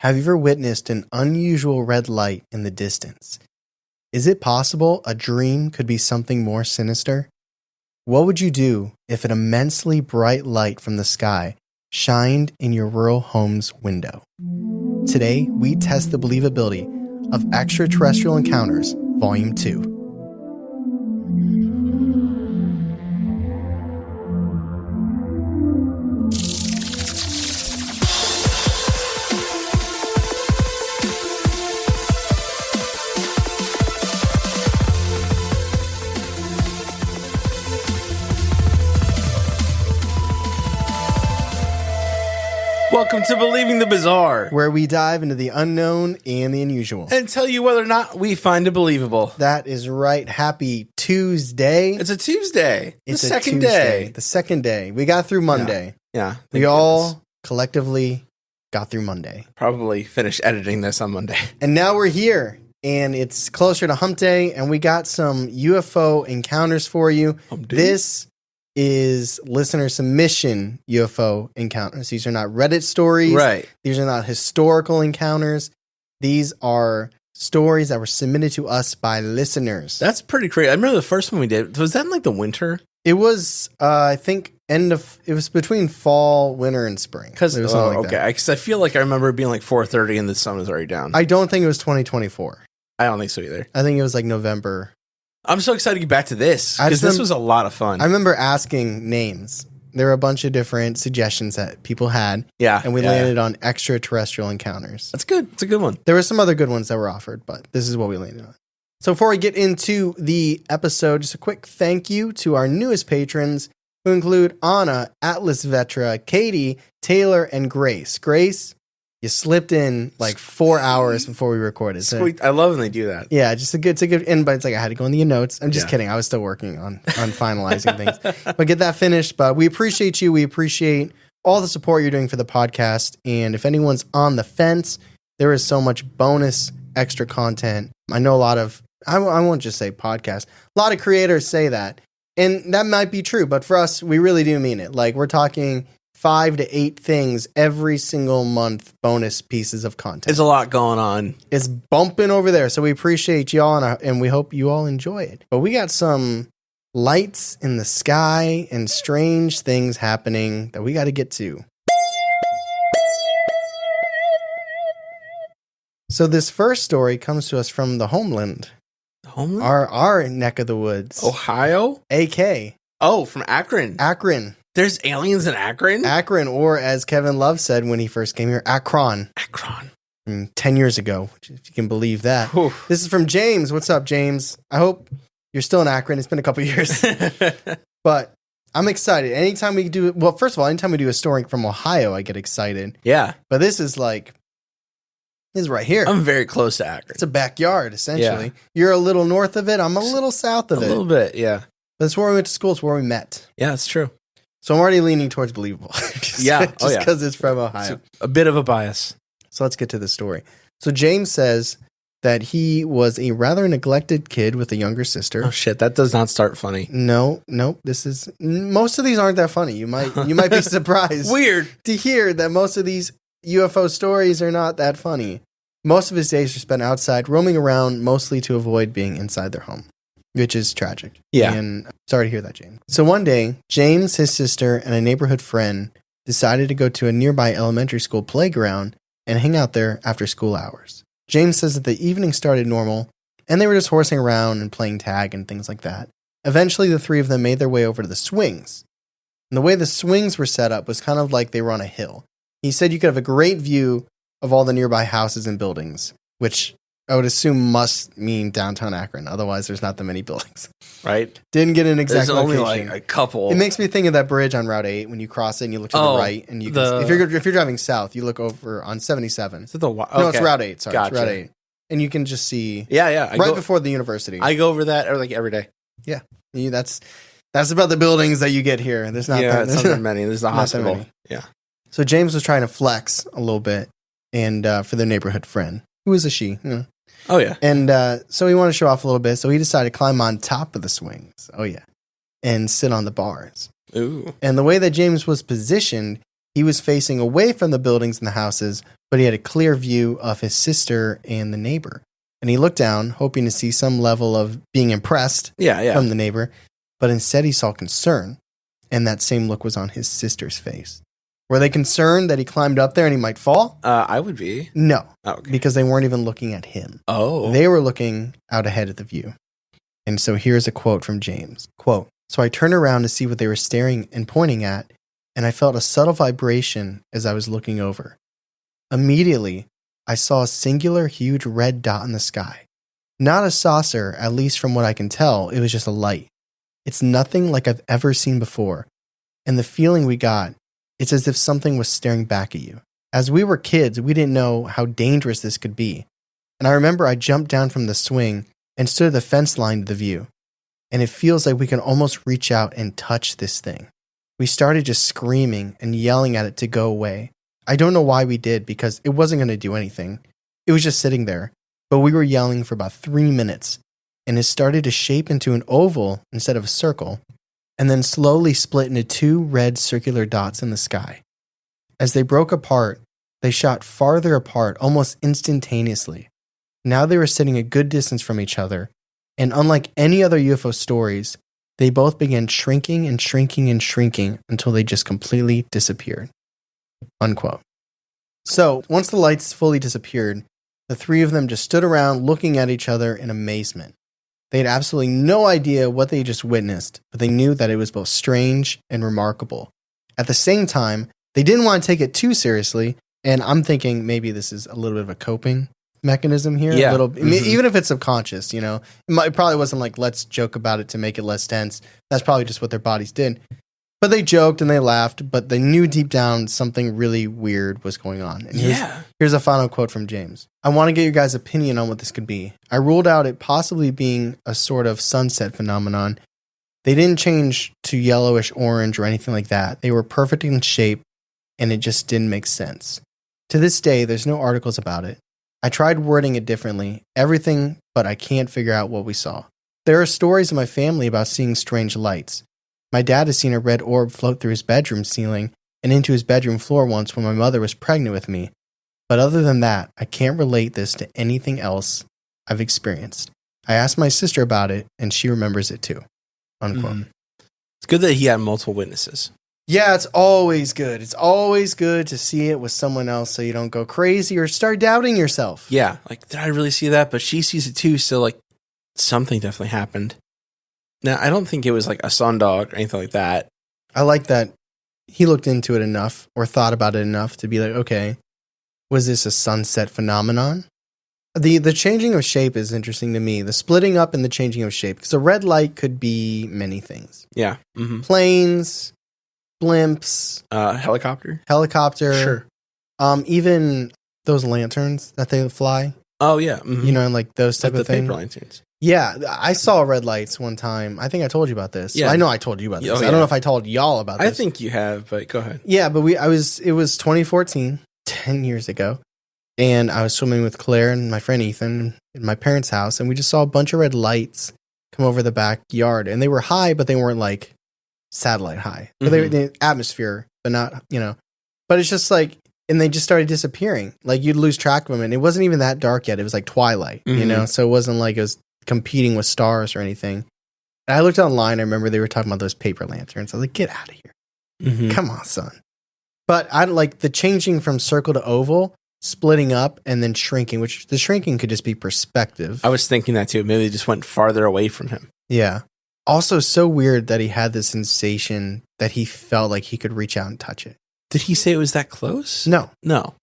Have you ever witnessed an unusual red light in the distance? Is it possible a dream could be something more sinister? What would you do if an immensely bright light from the sky shined in your rural home's window? Today, we test the believability of Extraterrestrial Encounters, Volume 2. Welcome to Believing the Bizarre, Where we dive into the unknown and the unusual. and tell you whether or not we find it believable. That is right. Happy Tuesday. It's a Tuesday. It's the a second Tuesday. day. The second day. We got through Monday. Yeah. We all collectively got through Monday. probably finish editing this on Monday. And now we're here. And it's closer to Hump Day. And we got some UFO encounters for you. Hump Day. This is listener submission UFO encounters. These are not Reddit stories. Right. These are not historical encounters. These are stories that were submitted to us by listeners. That's pretty crazy. I remember the first one we did. Was that in like the winter? It was, I think, it was between fall, winter, and spring. Because It was something like that. Because I feel like I remember it being like 4:30 and the sun was already down. I don't think it was 2024. I don't think so either. I think it was like November. I'm so excited to get back to this because this was a lot of fun. I remember asking names. There were a bunch of different suggestions that people had. Yeah. And we yeah. landed on Extraterrestrial Encounters. That's good. It's a good one. There were some other good ones that were offered, but this is what we landed on. So before we get into the episode, just a quick thank you to our newest patrons, who include Anna, Atlas Vetra, Katie, Taylor, and Grace. Grace, you slipped in like 4 hours before we recorded. So, Sweet. I love when they do that. yeah, it's a good, and but it's like I had to go into your notes. I'm just Yeah. kidding. I was still working on finalizing things, but get that finished. But we appreciate you. We appreciate all the support you're doing for the podcast. And if anyone's on the fence, there is so much bonus extra content. I know a lot of, I won't just say podcast. A lot of creators say that, and that might be true. But for us, we really do mean it. Like we're talking 5 to 8 things every single month, bonus pieces of content. There's a lot going on. It's bumping over there. So we appreciate y'all and we hope you all enjoy it. But we got some lights in the sky and strange things happening that we got to get to. So this first story comes to us from the homeland, Homeland? our neck of the woods, Ohio? AK, Oh, from Akron. Akron, There's aliens in Akron? or as Kevin Love said when he first came here, Akron. Akron. 10 years ago, which, if you can believe that. Oof. This is from James. What's up, James? I hope you're still in Akron. It's been a couple years. But I'm excited. Anytime we do, well, first of all, anytime we do a story from Ohio, I get excited. Yeah. But this is right here. I'm very close to Akron. It's a backyard, essentially. You're a little north of it. I'm a little south of a it. little bit, yeah. That's where we went to school. It's where we met. Yeah, that's true. So I'm already leaning towards believable. Yeah. Just because it's from Ohio. It's a bit of a bias. So let's get to the story. So James says that he was a rather neglected kid with a younger sister. Oh shit, that does not start funny. No, this is, most of these aren't that funny. You might be surprised Weird. to hear that most of these UFO stories are not that funny. Most of his days are spent outside, roaming around, mostly to avoid being inside their home, which is tragic. Yeah. And sorry to hear that, James. So one day, James, his sister, and a neighborhood friend decided to go to a nearby elementary school playground and hang out there after school hours. James says that the evening started normal, and they were just horsing around and playing tag and things like that. Eventually, the three of them made their way over to the swings. And the way the swings were set up was kind of like they were on a hill. He said you could have a great view of all the nearby houses and buildings, which I would assume must mean downtown Akron. Otherwise, there's not that many buildings. Right? Didn't get an exact There's only location. like a couple. It makes me think of that bridge on Route 8 when you cross it and you look to the right. And you can, if you're driving south, you look over on 77. Is it the No, it's Route 8. Sorry, Gotcha. it's Route 8. And you can just see Yeah. before the university. I go over that like every day. Yeah. That's about the buildings that you get here. There's not that, it's not that many. There's the not that hospital. many. Yeah. So James was trying to flex a little bit and for their neighborhood friend, who is a she. You know. Oh, yeah. And so he wanted to show off a little bit, so he decided to climb on top of the swings. Oh, yeah. And sit on the bars. Ooh. And the way that James was positioned, He was facing away from the buildings and the houses, but he had a clear view of his sister and the neighbor. And he looked down, hoping to see some level of being impressed from the neighbor, but instead he saw concern, and that same look was on his sister's face. Were they concerned that he climbed up there and he might fall? I would be. No, okay. Because they weren't even looking at him. Oh. They were looking out ahead at the view. And so here's a quote from James. Quote, "So I turned around to see what they were staring and pointing at, and I felt a subtle vibration as I was looking over. Immediately, I saw a singular huge red dot in the sky. Not a saucer, at least from what I can tell, it was just a light. It's nothing like I've ever seen before. And the feeling we got, it's as if something was staring back at you. As we were kids, we didn't know how dangerous this could be. And I remember I jumped down from the swing and stood at the fence line to the view. And it feels like we can almost reach out and touch this thing. We started just screaming and yelling at it to go away. I don't know why we did, because it wasn't going to do anything. It was just sitting there. But we were yelling for about 3 minutes, and it started to shape into an oval instead of a circle, and then slowly split into 2 red circular dots in the sky. As they broke apart, they shot farther apart almost instantaneously. Now they were sitting a good distance from each other, and unlike any other UFO stories, they both began shrinking and shrinking and shrinking until they just completely disappeared." Unquote. So, once the lights fully disappeared, the 3 of them just stood around looking at each other in amazement. They had absolutely no idea what they just witnessed, but they knew that it was both strange and remarkable. At the same time, they didn't want to take it too seriously, and I'm thinking maybe this is a little bit of a coping mechanism here. Yeah. A little, even if it's subconscious, it probably wasn't like, let's joke about it to make it less tense. That's probably just what their bodies did. But they joked and they laughed, but they knew deep down something really weird was going on. And here's a final quote from James. "I want to get your guys' opinion on what this could be. I ruled out it possibly being a sort of sunset phenomenon. They didn't change to yellowish orange or anything like that. They were perfect in shape, and it just didn't make sense. To this day, there's no articles about it. I tried wording it differently, everything, but I can't figure out what we saw. There are stories in my family about seeing strange lights. My dad has seen a red orb float through his bedroom ceiling and into his bedroom floor once when my mother was pregnant with me. But other than that, I can't relate this to anything else I've experienced. I asked my sister about it, and she remembers it too." Unquote. It's good that he had multiple witnesses. Yeah, it's always good. It's always good to see it with someone else so you don't go crazy or start doubting yourself. Yeah, like, did I really see that? But she sees it too, so like something definitely happened. Now, I don't think it was like a sundog or anything like that. I like that he looked into it enough or thought about it enough to be like, okay, was this a sunset phenomenon? The changing of shape is interesting to me. The splitting up and the changing of shape. Because a red light could be many things. Yeah. Planes, blimps. Helicopter. Sure. Even those lanterns that they fly. Oh, yeah. Like those type of things. Paper lanterns. Yeah, I saw red lights one time. I think I told you about this. Yeah. I know I told you about this. I don't know if I told y'all about this. I think you have, but go ahead. Yeah, but it was 2014, 10 years ago, and I was swimming with Claire and my friend Ethan in my parents' house, and we just saw a bunch of red lights come over the backyard, and they were high, but they weren't like satellite high. But they were in the atmosphere, but not, but it's just like, and they just started disappearing. Like, you'd lose track of them, and it wasn't even that dark yet. It was like twilight, so it wasn't like it was competing with stars or anything. And I looked online. I remember they were talking about those paper lanterns. I was like, get out of here. Come on, son. But I like the changing from circle to oval, splitting up, and then shrinking, which the shrinking could just be perspective. I was thinking that too. Maybe they just went farther away from him. Yeah. Also, so weird that he had the sensation that he felt like he could reach out and touch it. Did he say it was that close? No.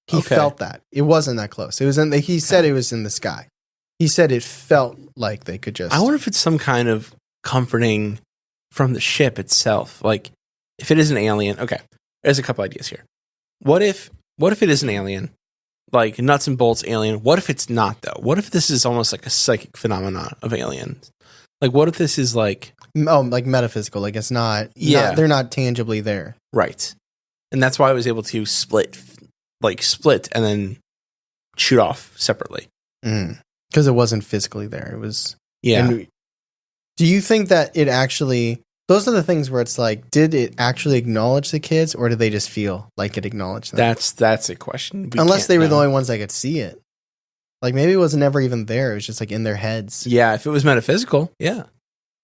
He Okay. felt that. It wasn't that close. It was he said it was in the sky. He said it felt like they could just... I wonder if it's some kind of comforting from the ship itself. Like, if it is an alien... Okay, there's a couple ideas here. What if it is an alien? Like, nuts and bolts alien. What if it's not, though? What if this is almost like a psychic phenomenon of aliens? Like, what if this is like... Oh, like metaphysical. Like, it's not... Yeah. They're not tangibly there. Right. And that's why I was able to split and then shoot off separately. Because it wasn't physically there. It was... Yeah. And do you think that it actually Those are the things where it's like, did it actually acknowledge the kids, or did they just feel like it acknowledged them? That's a question. Unless they were the only ones that could see it. Like, maybe it was never even there. It was just like in their heads. Yeah, if it was metaphysical, yeah.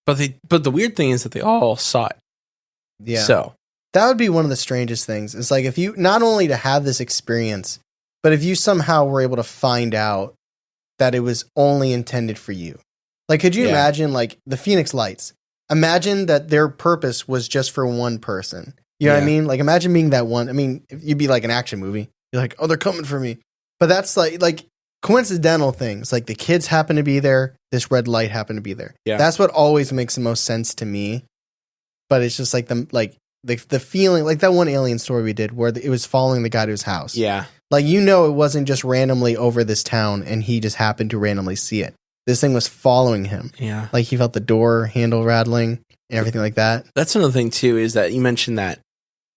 But the weird thing is that they all saw it. Yeah. So that would be one of the strangest things. It's like, if you, not only to have this experience, but if you somehow were able to find out that it was only intended for you. Like, could you imagine, like, the Phoenix Lights? Imagine that their purpose was just for one person. You know what I mean? Like, imagine being that one. I mean, you'd be like an action movie. You're like, oh, they're coming for me. But that's like coincidental things. Like, the kids happen to be there. This red light happened to be there. Yeah. That's what always makes the most sense to me. But it's just like the feeling, like that one alien story we did where it was following the guy to his house. Yeah. Like, you know, it wasn't just randomly over this town and he just happened to randomly see it. This thing was following him. Yeah. Like, he felt the door handle rattling and everything like that. That's another thing, too, is that you mentioned that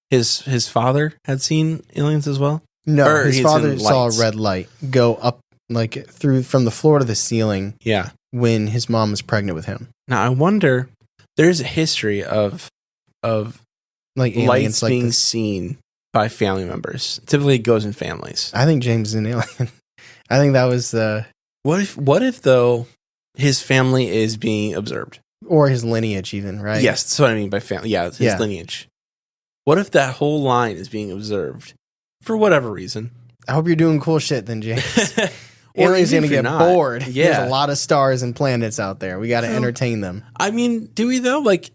his father had seen aliens as well? No, his father saw a red light go up, like, through from the floor to the ceiling. Yeah. When his mom was pregnant with him. Now, I wonder, there's a history of like aliens lights like being seen by family members. Typically, it goes in families. I think James is an alien. I think that was the... What if though his family is being observed, or his lineage, even, right? Yes, that's what I mean by family. Yeah, his lineage. What if that whole line is being observed for whatever reason? I hope you're doing cool shit, then, James. Aliens gonna get bored. Yeah, there's a lot of stars and planets out there. We got to entertain them. I mean, do we though? Like,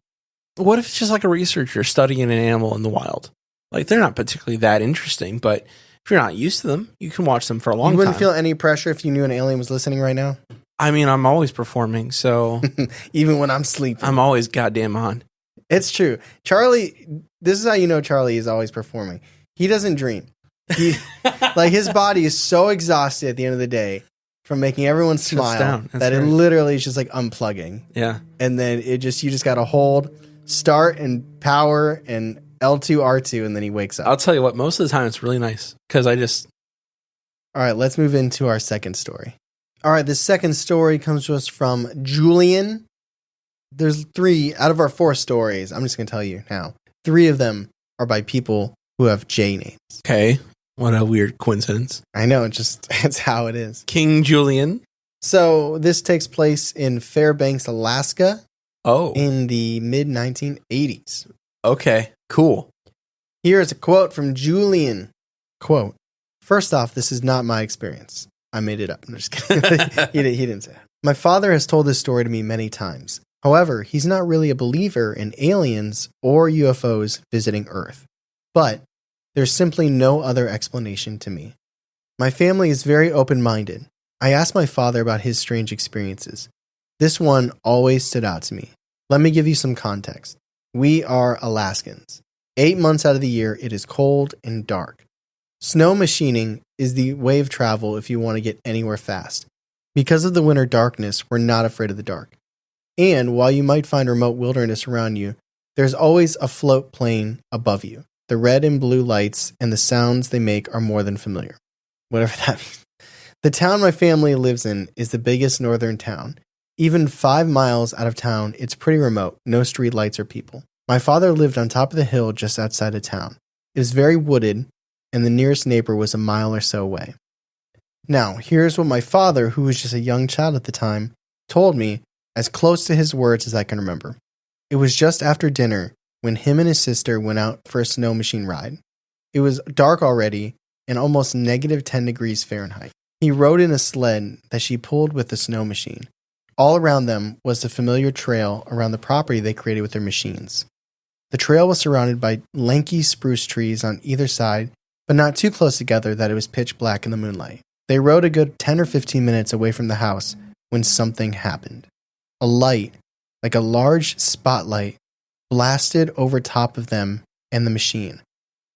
what if it's just like a researcher studying an animal in the wild? Like, they're not particularly that interesting, but if you're not used to them, you can watch them for a long time. You wouldn't feel any pressure if you knew an alien was listening right now? I mean, I'm always performing, so... Even when I'm sleeping. I'm always goddamn on. It's true. Charlie, this is how you know Charlie is always performing. He doesn't dream. Like, his body is so exhausted at the end of the day from making everyone smile that it literally is just like unplugging. Yeah. And then you just got to hold, start, and power, and L2, R2, and then he wakes up. I'll tell you what, most of the time it's really nice because I just... All right, let's move into our second story. All right, this second story comes to us from Julian. There's 3 out of our 4 stories. I'm just going to tell you now. 3 of them are by people who have J names. Okay, what a weird coincidence. I know, it's how it is. King Julian. So this takes place in Fairbanks, Alaska. Oh. In the mid-1980s. Okay, cool. Here is a quote from Julian. Quote, "First off, this is not my experience. I made it up." I'm just kidding. He didn't say that. "My father has told this story to me many times. However, he's not really a believer in aliens or UFOs visiting Earth. But there's simply no other explanation to me. My family is very open-minded. I asked my father about his strange experiences. This one always stood out to me. Let me give you some context. We are Alaskans. 8 months out of the year, it is cold and dark. Snow machining is the way of travel if you want to get anywhere fast. Because of the winter darkness, we're not afraid of the dark. And while you might find remote wilderness around you, there's always a float plane above you. The red and blue lights and the sounds they make are more than familiar." Whatever that means. "The town my family lives in is the biggest northern town. Even 5 miles out of town, it's pretty remote, no street lights or people. My father lived on top of the hill just outside of town. It was very wooded, and the nearest neighbor was a mile or so away. Now, here's what my father, who was just a young child at the time, told me, as close to his words as I can remember. It was just after dinner when him and his sister went out for a snow machine ride. It was dark already and almost negative 10 degrees Fahrenheit. He rode in a sled that she pulled with the snow machine. All around them was the familiar trail around the property they created with their machines. The trail was surrounded by lanky spruce trees on either side, but not too close together that it was pitch black in the moonlight. They rode a good 10 or 15 minutes away from the house when something happened. A light, like a large spotlight, blasted over top of them and the machine,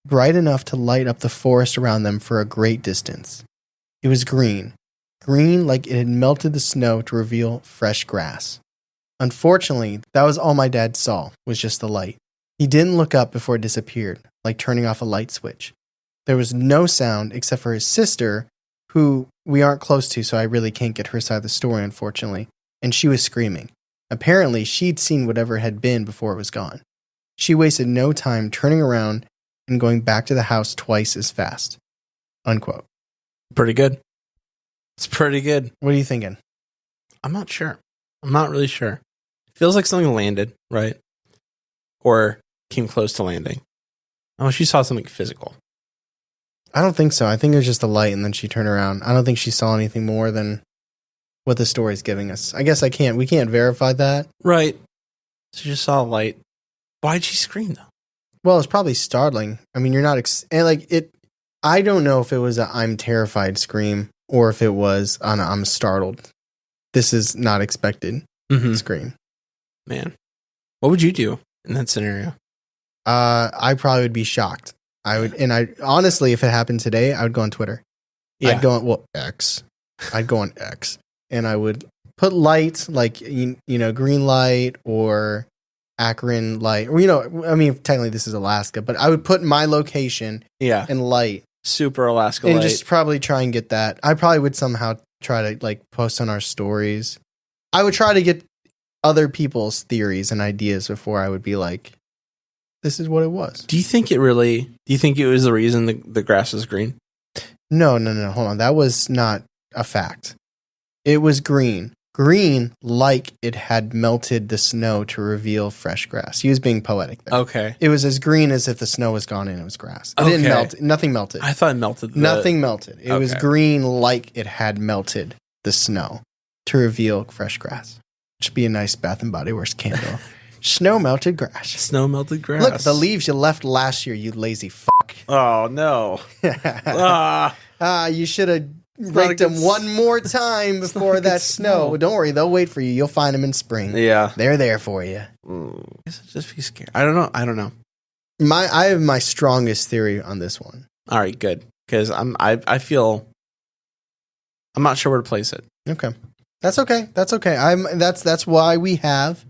bright enough to light up the forest around them for a great distance. It was green like it had melted the snow to reveal fresh grass. Unfortunately, that was all my dad saw, was just the light. He didn't look up before it disappeared, like turning off a light switch. There was no sound except for his sister, who we aren't close to, so I really can't get her side of the story, unfortunately, and she was screaming. Apparently, she'd seen whatever had been before it was gone. She wasted no time turning around and going back to the house twice as fast. Unquote. Pretty good. It's pretty good. What are you thinking? I'm not sure. I'm not really sure. Feels like something landed, right? Or came close to landing. Oh, she saw something physical. I don't think so. I think it was just the light and then she turned around. I don't think she saw anything more than what the story's giving us. I guess we can't verify that. Right. She just saw a light. Why'd she scream though? Well, it's probably startling. I mean, you're not, I don't know if it was a I'm terrified scream or if it was an I'm startled. This is not expected scream. Man, what would you do in that scenario? I probably would be shocked. I honestly, if it happened today, I would go on Twitter. Yeah. I'd go on, X. I'd go on X and I would put lights like, green light or Akron light, or, I mean, technically this is Alaska, but I would put my location and light. Super Alaska light. And just probably try and get that. I probably would somehow try to post on our stories. I would try to get other people's theories and ideas before I would be like, this is what it was. Do you think it was the reason the grass was green? No. Hold on. That was not a fact. It was green. Green, like it had melted the snow to reveal fresh grass. He was being poetic there. Okay. It was as green as if the snow was gone and it was grass. It didn't melt. Nothing melted. I thought it melted. Nothing melted. It was green like it had melted the snow to reveal fresh grass. Should be a nice Bath and Body Works candle. Snow melted grass. Snow melted grass. Look, the leaves you left last year, you lazy fuck. Oh, no. You should have raked them one more time before that snow. Don't worry, they'll wait for you. You'll find them in spring. Yeah. They're there for you. Just be scared. I don't know. I have my strongest theory on this one. All right, good. Because I feel I'm not sure where to place it. Okay. That's okay. That's why we have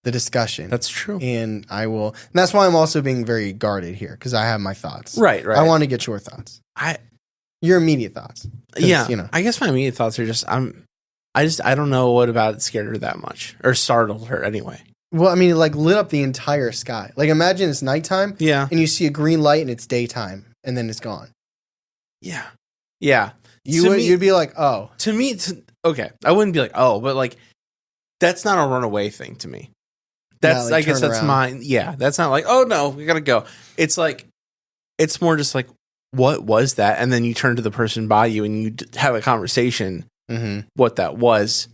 the discussion. That's true. And that's why I'm also being very guarded here, because I have my thoughts. Right. I want to get your thoughts. Your immediate thoughts. Yeah. I guess my immediate thoughts are just I don't know what about it scared her that much or startled her anyway. Well, I mean, it lit up the entire sky. Imagine it's nighttime. Yeah. And you see a green light and it's daytime and then it's gone. Yeah. Yeah. You'd be like, oh. To me, okay. I wouldn't be like, oh, but that's not a runaway thing to me. That's, I guess that's mine. Yeah. That's not like, oh no, we gotta go. It's it's more just what was that? And then you turn to the person by you and you have a conversation what that was.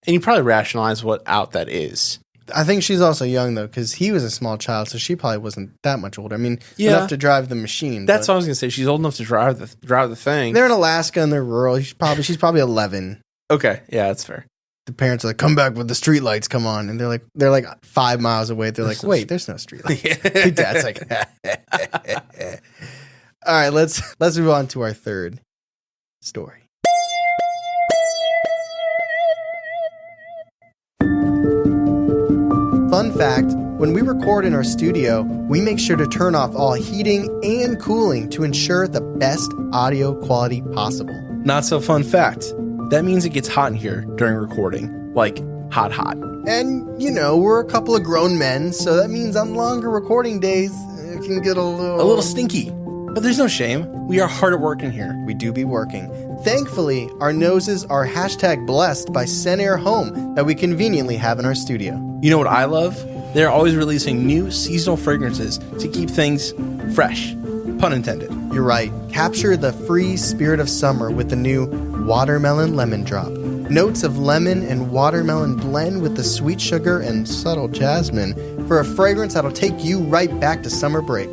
And you probably rationalize what out that is. I think she's also young, though, because he was a small child, so she probably wasn't that much older. I mean, enough to drive the machine. That's what I was going to say. She's old enough to drive the thing. They're in Alaska and they're rural. She's probably 11. Okay. Yeah, that's fair. The parents are like, come back when the street lights come on. And they're like 5 miles away. They're like, wait, there's no street lights. The dad's like, all right, let's move on to our third story. Fun fact, when we record in our studio, we make sure to turn off all heating and cooling to ensure the best audio quality possible. Not so fun fact. That means it gets hot in here during recording. Hot. And, we're a couple of grown men, so that means on longer recording days, it can get a little stinky. But there's no shame. We are hard at work in here. We do be working. Thankfully, our noses are #blessed by Scent Home that we conveniently have in our studio. You know what I love? They're always releasing new seasonal fragrances to keep things fresh. Pun intended. You're right. Capture the free spirit of summer with the new Watermelon Lemon Drop. Notes of lemon and watermelon blend with the sweet sugar and subtle jasmine for a fragrance that'll take you right back to summer break.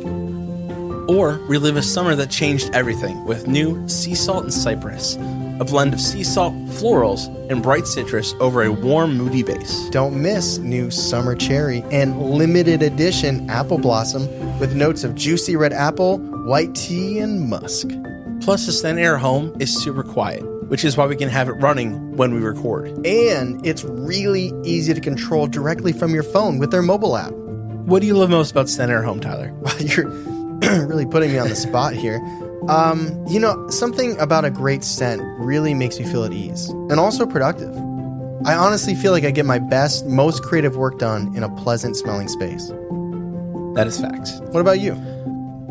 Or relive a summer that changed everything with new sea salt and cypress, a blend of sea salt, florals, and bright citrus over a warm, moody base. Don't miss new summer cherry and limited edition apple blossom with notes of juicy red apple, white tea, and musk. Plus, the Scent Home is super quiet, which is why we can have it running when we record. And it's really easy to control directly from your phone with their mobile app. What do you love most about Scent Home, Tyler? Well, you're really putting me on the spot here. Something about a great scent really makes me feel at ease and also productive. I honestly feel like I get my best, most creative work done in a pleasant smelling space. That is facts. What about you?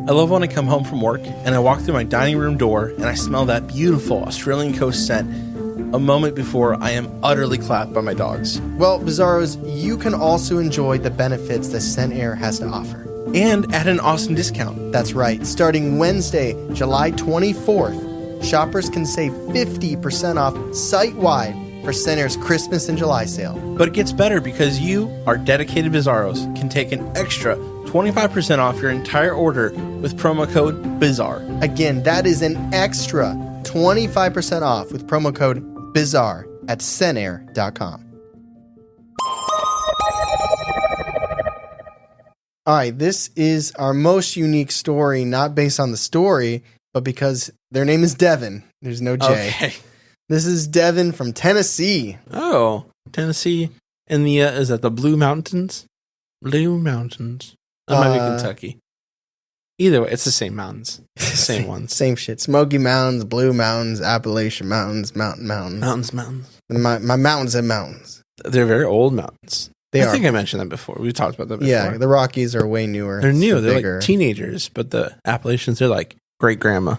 I love when I come home from work and I walk through my dining room door and I smell that beautiful Australian coast scent a moment before I am utterly clapped by my dogs. Well, Bizarros, you can also enjoy the benefits that Scent Air has to offer. And at an awesome discount. That's right. Starting Wednesday, July 24th, shoppers can save 50% off site-wide for Scent Air's Christmas and July sale. But it gets better because you, our dedicated Bizarros, can take an extra 25% off your entire order with promo code BIZARRE. Again, that is an extra 25% off with promo code BIZARRE at scentair.com. All right, this is our most unique story, not based on the story, but because their name is Devin. There's no J. Okay. This is Devin from Tennessee. Oh, Tennessee. And the, is that the Blue Mountains? Blue Mountains. That might be Kentucky. Either way, it's the same mountains. Same ones. Same shit. Smoky Mountains, Blue Mountains, Appalachian Mountains, Mountains. Mountains. My mountains and mountains. They're very old mountains. They I are. think I mentioned that before. We've talked about that before. Yeah, the Rockies are way newer. They're new. So They're bigger. like teenagers, but the Appalachians, they're like great-grandma.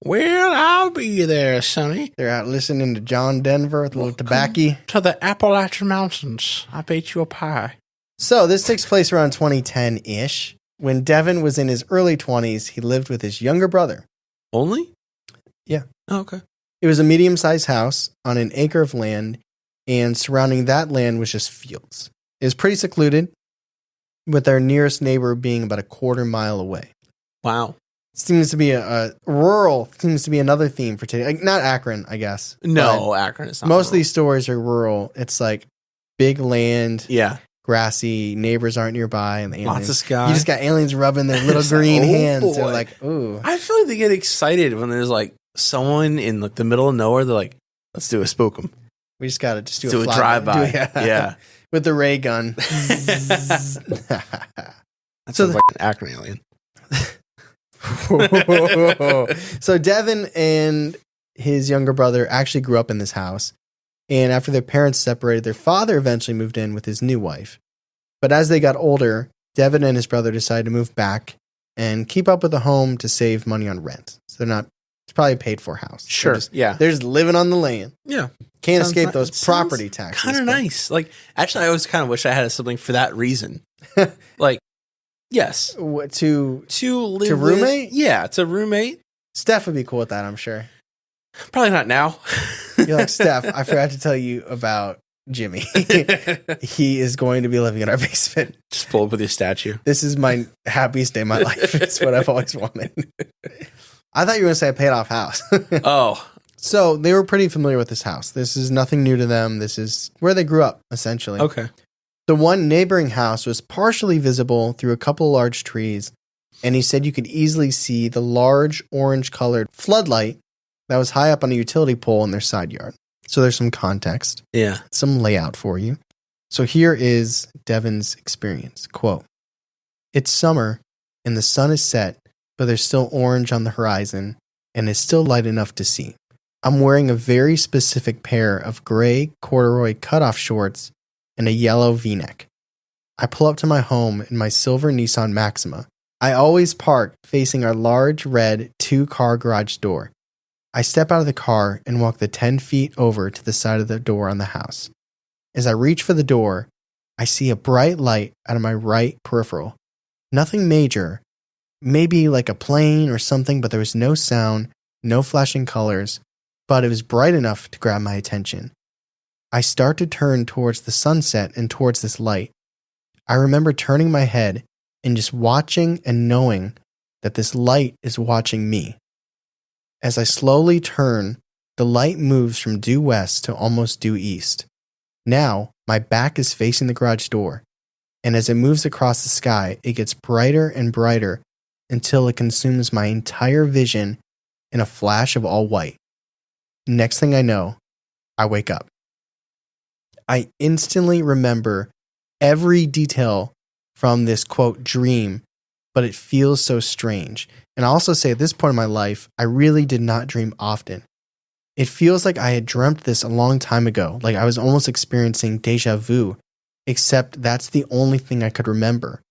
Well, I'll be there, Sonny. They're out listening to John Denver with a little tobacco. To the Appalachian Mountains. I bake you a pie. So this takes place around 2010-ish. When Devin was in his early 20s, he lived with his younger brother. Only? Yeah. Oh, okay. It was a medium-sized house on an acre of land, and surrounding that land was just fields. It was pretty secluded, with their nearest neighbor being about a quarter mile away. Wow. Seems to be a rural, seems to be another theme for today. Like, not Akron, I guess. No, Akron is not. Most of rural. these stories are rural. It's like big land, Yeah. grassy, neighbors aren't nearby, and the aliens. Lots of sky. You just got aliens rubbing their little It's like, green oh, hands. They're boy. like, ooh. I feel like they get excited when there's like someone in like the middle of nowhere. They're like, let's do a spook 'em. We just got to just do Do a fly- drive-by. do- Yeah. With the ray gun. That So sounds like an Akron alien. So Devin and his younger brother actually grew up in this house. And after their parents separated, their father eventually moved in with his new wife. But as they got older, Devin and his brother decided to move back and keep up with the home to save money on rent. So they're not, it's probably a paid for house. Sure. They're just living on the land. Yeah. Can't Sounds escape ni- those sounds property taxes. Kind of but- nice. Like, actually, I always kind of wish I had a sibling for that reason. Like, yes. To To live To with- roommate? Yeah, to roommate. Steph would be cool with that, I'm sure. Probably not now. You're like, Steph, I forgot to tell you about Jimmy. He is going to be living in our basement. Just pull up with your statue. This is my happiest day of my life. It's what I've always wanted. I thought you were going to say a paid off house. Oh, So they were pretty familiar with this house. This is nothing new to them. This is where they grew up, essentially. okay. The one neighboring house was partially visible through a couple large trees, and he said you could easily see the large orange-colored floodlight that was high up on a utility pole in their side yard. So there's some context, Yeah. some layout for you. So here is Devin's experience. Quote, "It's summer, and the sun is set, but there's still orange on the horizon, and it's still light enough to see. I'm wearing a very specific pair of gray corduroy cutoff shorts and a yellow V-neck. I pull up to my home in my silver Nissan Maxima. I always park facing our large red 2-car garage door. I step out of the car and walk the 10 feet over to the side of the door on the house. As I reach for the door, I see a bright light out of my right peripheral. Nothing major, maybe like a plane or something, but there was no sound, no flashing colors, but it was bright enough to grab my attention. I start to turn towards the sunset and towards this light. I remember turning my head and just watching and knowing that this light is watching me. As I slowly turn, the light moves from due west to almost due east. Now, my back is facing the garage door, and as it moves across the sky, it gets brighter and brighter until it consumes my entire vision in a flash of all white. Next thing I know, I wake up. I instantly remember every detail from this, quote, dream, but it feels so strange. And I also say at this point in my life, I really did not dream often. It feels like I had dreamt this a long time ago, like I was almost experiencing deja vu, except that's the only thing I could remember.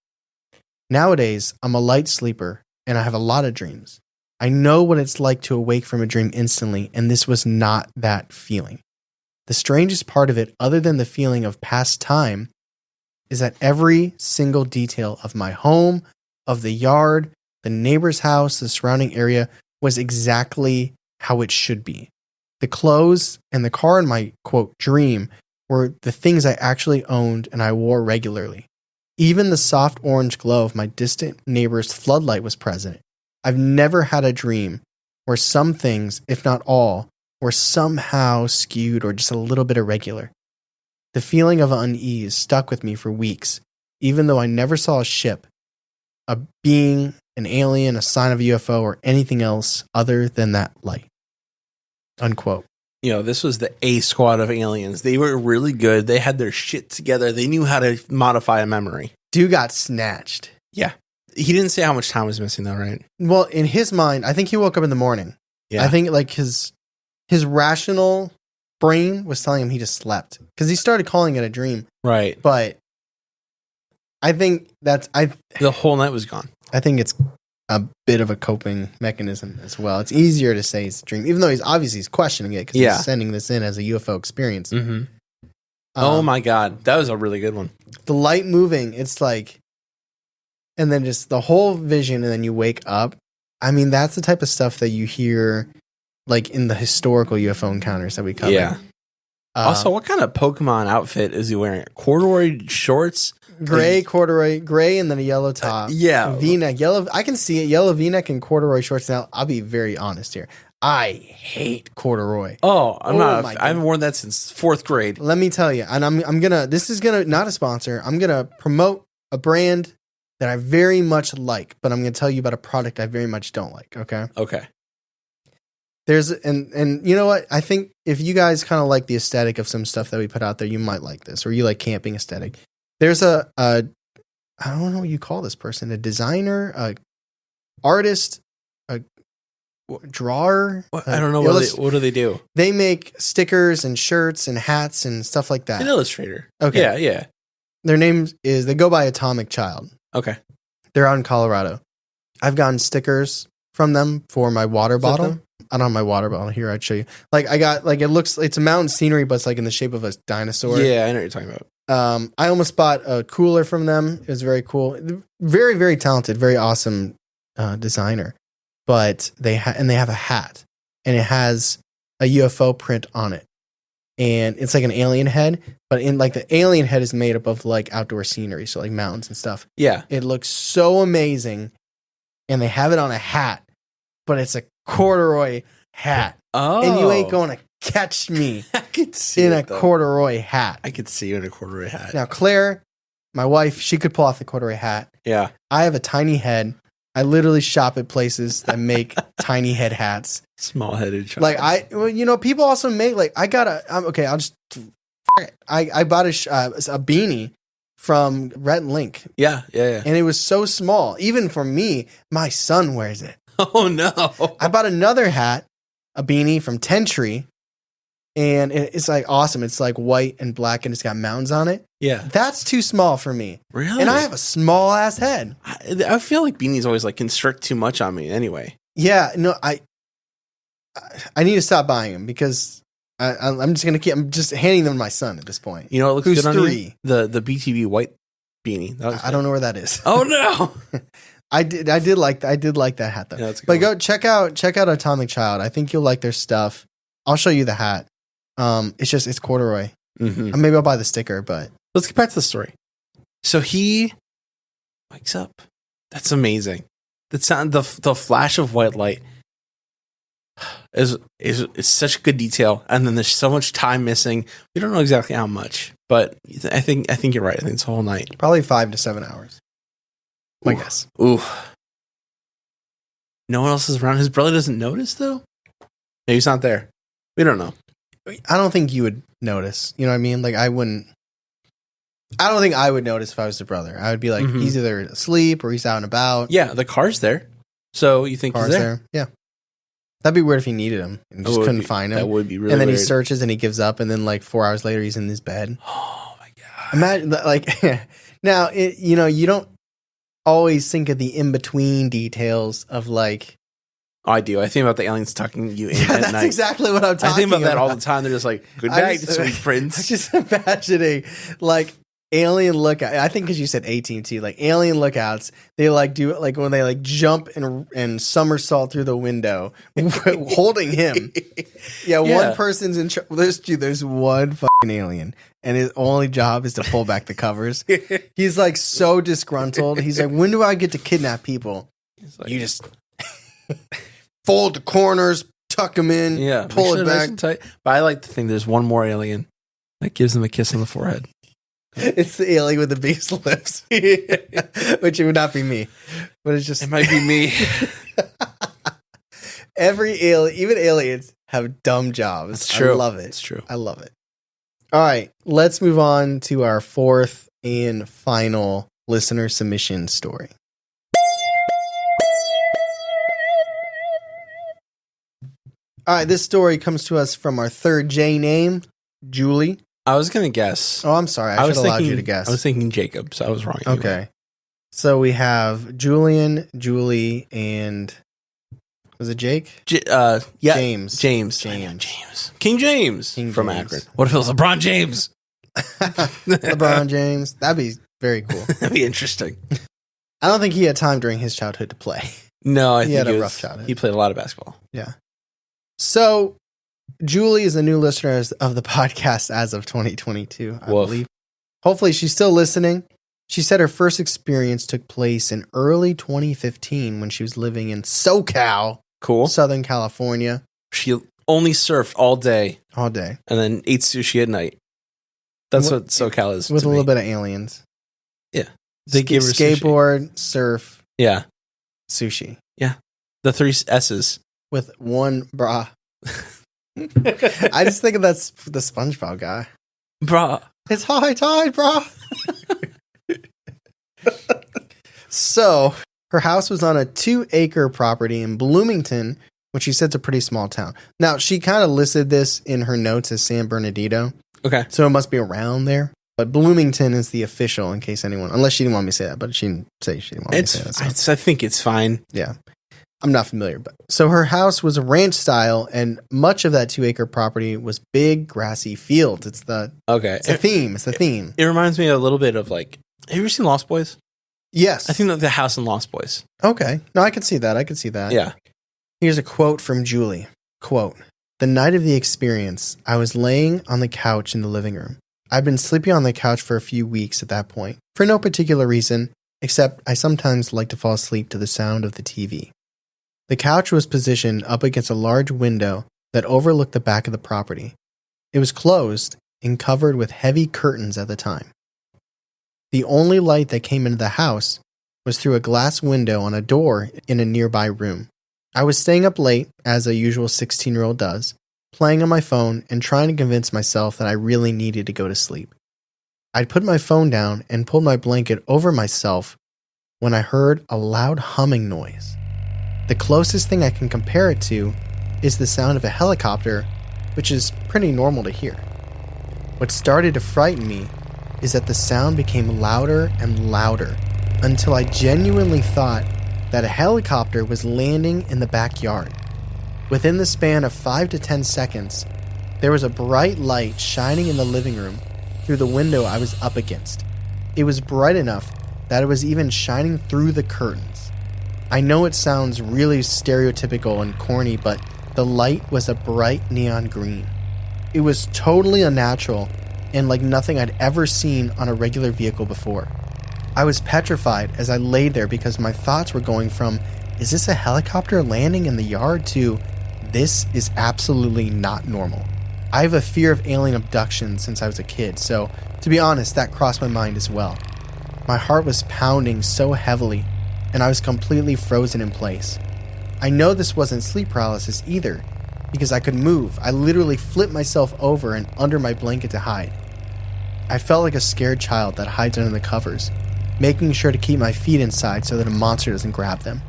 Nowadays, I'm a light sleeper, and I have a lot of dreams. I know what it's like to awake from a dream instantly, and this was not that feeling. The strangest part of it, other than the feeling of past time, is that every single detail of my home, of the yard, the neighbor's house, the surrounding area was exactly how it should be. The clothes and the car in my, quote, dream were the things I actually owned and I wore regularly. Even the soft orange glow of my distant neighbor's floodlight was present. I've never had a dream where some things, if not all, were somehow skewed or just a little bit irregular. The feeling of unease stuck with me for weeks, even though I never saw a ship, a being, an alien, a sign of a UFO, or anything else other than that light. Unquote. This was the A squad of aliens. They were really good. They had their shit together. They knew how to modify a memory. Dude got snatched. Yeah. He didn't say how much time was missing, though, right? Well, in his mind, I think he woke up in the morning. Yeah. I think like his rational brain was telling him he just slept because he started calling it a dream. Right. But I think the whole night was gone. I think it's a bit of a coping mechanism as well. It's easier to say it's a dream, even though he's questioning it because he's sending this in as a UFO experience. Mm-hmm. Oh my God. That was a really good one. The light moving, it's like, and then just the whole vision, and then you wake up. I mean, that's the type of stuff that you hear like in the historical UFO encounters that we cover. Yeah. Also, what kind of Pokemon outfit is he wearing? Corduroy shorts? Corduroy, gray, and then a yellow top. Yeah. V-neck, yellow. I can see it. Yellow V-neck and corduroy shorts. Now, I'll be very honest here. I hate corduroy. Oh, I haven't worn that since 4th grade. Let me tell you, and I'm gonna. This is gonna not a sponsor. I'm gonna promote a brand that I very much like, but I'm gonna tell you about a product I very much don't like. Okay. Okay. There's and you know what? I think if you guys kind of like the aesthetic of some stuff that we put out there, you might like this, or you like camping aesthetic. There's I don't know what you call this person, a designer, a artist, a drawer. I don't know. What do they do? They make stickers and shirts and hats and stuff like that. An illustrator. Okay. Yeah. Their name is, they go by Atomic Child. Okay. They're out in Colorado. I've gotten stickers from them for my water bottle. I don't have my water bottle here. I'd show you. Like I got, like it's a mountain scenery, but it's like in the shape of a dinosaur. Yeah, I know what you're talking about. I almost bought a cooler from them. It was very cool. Very, very talented, very awesome designer. But they have a hat, and it has a UFO print on it, and it's like an alien head. But in like the alien head is made up of like outdoor scenery, so like mountains and stuff. Yeah, it looks so amazing, and they have it on a hat, but it's a corduroy hat. Oh, and you ain't gonna catch me. I could see in a corduroy hat. I could see you in a corduroy hat. Now, Claire, my wife, she could pull off the corduroy hat. Yeah, I have a tiny head. I literally shop at places that make tiny head hats. Small-headed shop. Like people also make like I bought a beanie from Rhett and Link. Yeah. And it was so small. Even for me, my son wears it. Oh no. I bought another hat, a beanie from Tentree, and it's like awesome. It's like white and black and it's got mountains on it. Yeah. That's too small for me. Really? And I have a small ass head. I feel like beanies always like constrict too much on me anyway. Yeah, no, I need to stop buying them because I'm just handing them to my son at this point. You know, it looks Who's good on 3. you? The BTV white beanie. I don't know where that is. Oh no. I did like that hat though. Yeah, but go check out Atomic Child. I think you'll like their stuff. I'll show you the hat. It's corduroy. Mm-hmm. Maybe I'll buy the sticker, but let's get back to the story. So he wakes up. That's amazing. The sound, the flash of white light is such good detail, and then there's so much time missing. We don't know exactly how much, but I think you're right. I think it's a whole night, probably 5 to 7 hours. My guess. Ooh. No one else is around. His brother doesn't notice though. Maybe he's not there. We don't know. I don't think you would notice. You know what I mean? Like I don't think I would notice if I was the brother. I would be like, he's either asleep or he's out and about. Yeah, the car's there. So you think he's there? Yeah. That'd be weird if he needed him and just couldn't find him. That would be really And then weird. he searches and he gives up, and then like 4 hours later, he's in his bed. Oh my god! Imagine that, like now, you don't always think of the in between details of like. I do. I think about the aliens tucking you in Yeah, at that's night. exactly what I'm talking about. I think about that all the time. They're just like, "Good night, sweet I'm prince." just imagining like alien lookout. I think because you said A-Team too, like alien lookouts. They like do it like when they like jump and somersault through the window, holding him. Yeah, one person's in charge. There's one fucking alien, and his only job is to pull back the covers. He's like so disgruntled. He's like, when do I get to kidnap people? Like, you just fold the corners, tuck them in, pull it back. Nice tight. But I like to think there's one more alien that gives them a kiss on the forehead. It's the alien with the biggest lips, which it would not be me, but it's just it might be me. Every alien, even aliens, have dumb jobs. It's true. I love it. It's true. I love it. All right, let's move on to our fourth and final listener submission story. All right, this story comes to us from our third J name, Julie. I was going to guess. Oh, I'm sorry. I should have allowed you to guess. I was thinking Jacob, so I was wrong. Anyway. Okay. So we have Julian, Julie, and was it Jake? Yeah. James. James. King James from Akron. What if it was LeBron James? LeBron James. That'd be very cool. That'd be interesting. I don't think he had time during his childhood to play. No, I he think had a rough childhood. He played a lot of basketball. Yeah. So Julie is a new listener of the podcast as of 2022, I believe. Hopefully she's still listening. She said her first experience took place in early 2015 when she was living in SoCal, Southern California. She only surfed all day. All day. And then ate sushi at night. That's what SoCal is. With a little bit of aliens. Yeah. They gave her skateboard, sushi. surf. Yeah. Sushi. Yeah. The 3 S's. With one bra. I just think of that's the SpongeBob guy. Bra. It's high tide, bra. So, her house was on a 2-acre property in Bloomington, which she said's a pretty small town. Now, she kind of listed this in her notes as San Bernardino. Okay. So it must be around there. But Bloomington is the official, in case anyone, unless she didn't want me to say that, but she didn't say she didn't want me to say that. So. I think it's fine. Yeah. I'm not familiar, but so her house was a ranch style, and much of that 2-acre property was big grassy fields. It's the theme. It's the theme. It reminds me a little bit of like. Have you ever seen Lost Boys? Yes, I think that the house in Lost Boys. Okay, no, I can see that. Yeah. Here's a quote from Julie. Quote: "The night of the experience, I was laying on the couch in the living room. I'd been sleeping on the couch for a few weeks at that point, for no particular reason, except I sometimes like to fall asleep to the sound of the TV. The couch was positioned up against a large window that overlooked the back of the property. It was closed and covered with heavy curtains at the time. The only light that came into the house was through a glass window on a door in a nearby room. I was staying up late, as a usual 16-year-old does, playing on my phone and trying to convince myself that I really needed to go to sleep. I'd put my phone down and pulled my blanket over myself when I heard a loud humming noise. The closest thing I can compare it to is the sound of a helicopter, which is pretty normal to hear. What started to frighten me is that the sound became louder and louder until I genuinely thought that a helicopter was landing in the backyard. Within the span of 5 to 10 seconds, there was a bright light shining in the living room through the window I was up against. It was bright enough that it was even shining through the curtains. I know it sounds really stereotypical and corny, but the light was a bright neon green. It was totally unnatural and like nothing I'd ever seen on a regular vehicle before. I was petrified as I laid there because my thoughts were going from, is this a helicopter landing in the yard, to this is absolutely not normal. I have a fear of alien abduction since I was a kid, so to be honest, that crossed my mind as well. My heart was pounding so heavily, and I was completely frozen in place. I know this wasn't sleep paralysis either, because I could move. I literally flipped myself over and under my blanket to hide. I felt like a scared child that hides under the covers, making sure to keep my feet inside so that a monster doesn't grab them.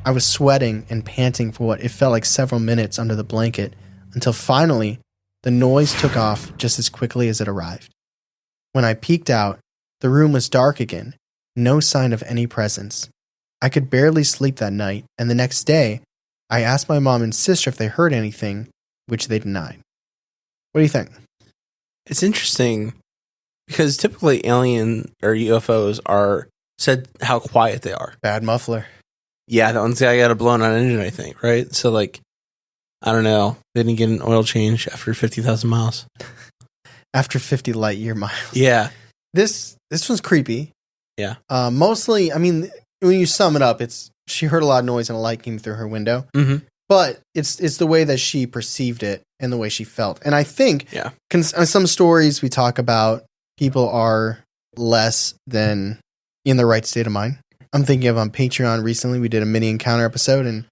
I was sweating and panting for what it felt like several minutes under the blanket until finally the noise took off just as quickly as it arrived. When I peeked out, the room was dark again, no sign of any presence. I could barely sleep that night, and the next day, I asked my mom and sister if they heard anything, which they denied. What do you think? It's interesting because typically alien or UFOs are said how quiet they are. Bad muffler. Yeah, that one's got a blown out engine, I think, right? So, like, I don't know. They didn't get an oil change after 50,000 miles. After 50 light year miles. Yeah. This one's creepy. Yeah. Mostly, I mean, when you sum it up, it's she heard a lot of noise and a light came through her window. Mm-hmm. But it's the way that she perceived it and the way she felt. And I think Yeah. Some stories we talk about, people are less than in the right state of mind. I'm thinking of on Patreon recently, we did a mini encounter episode and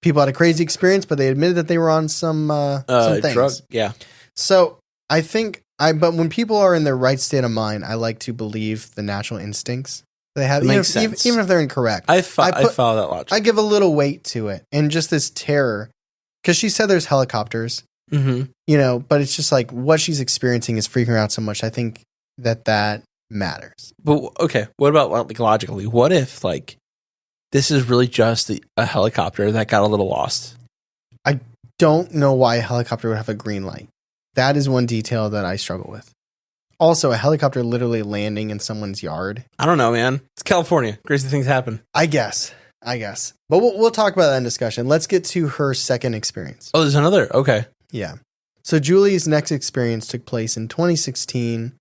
people had a crazy experience, but they admitted that they were on some things. Drug. Yeah. So I think but when people are in their right state of mind, I like to believe the natural instincts they have. Makes sense. Even if they're incorrect. I follow that logic. I give a little weight to it and just this terror because she said there's helicopters, Mm-hmm. But it's just like what she's experiencing is freaking her out so much. I think that matters. But okay, what about like logically? What if like this is really just a helicopter that got a little lost? I don't know why a helicopter would have a green light. That is one detail that I struggle with. Also, a helicopter literally landing in someone's yard. I don't know, man. It's California. Crazy things happen. I guess. But we'll talk about that in discussion. Let's get to her second experience. Oh, there's another. Okay. Yeah. So Julie's next experience took place in 2016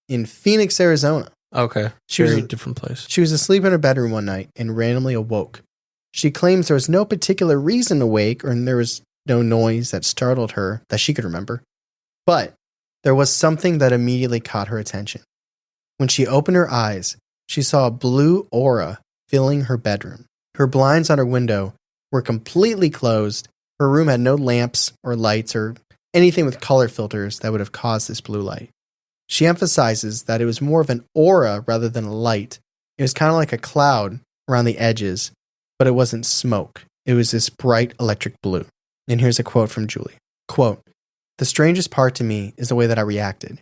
in Phoenix, Arizona. Okay. Very different place. She was asleep in her bedroom one night and randomly awoke. She claims there was no particular reason to wake or there was no noise that startled her that she could remember. But there was something that immediately caught her attention. When she opened her eyes, she saw a blue aura filling her bedroom. Her blinds on her window were completely closed. Her room had no lamps or lights or anything with color filters that would have caused this blue light. She emphasizes that it was more of an aura rather than a light. It was kind of like a cloud around the edges, but it wasn't smoke. It was this bright electric blue. And here's a quote from Julie. Quote, "The strangest part to me is the way that I reacted.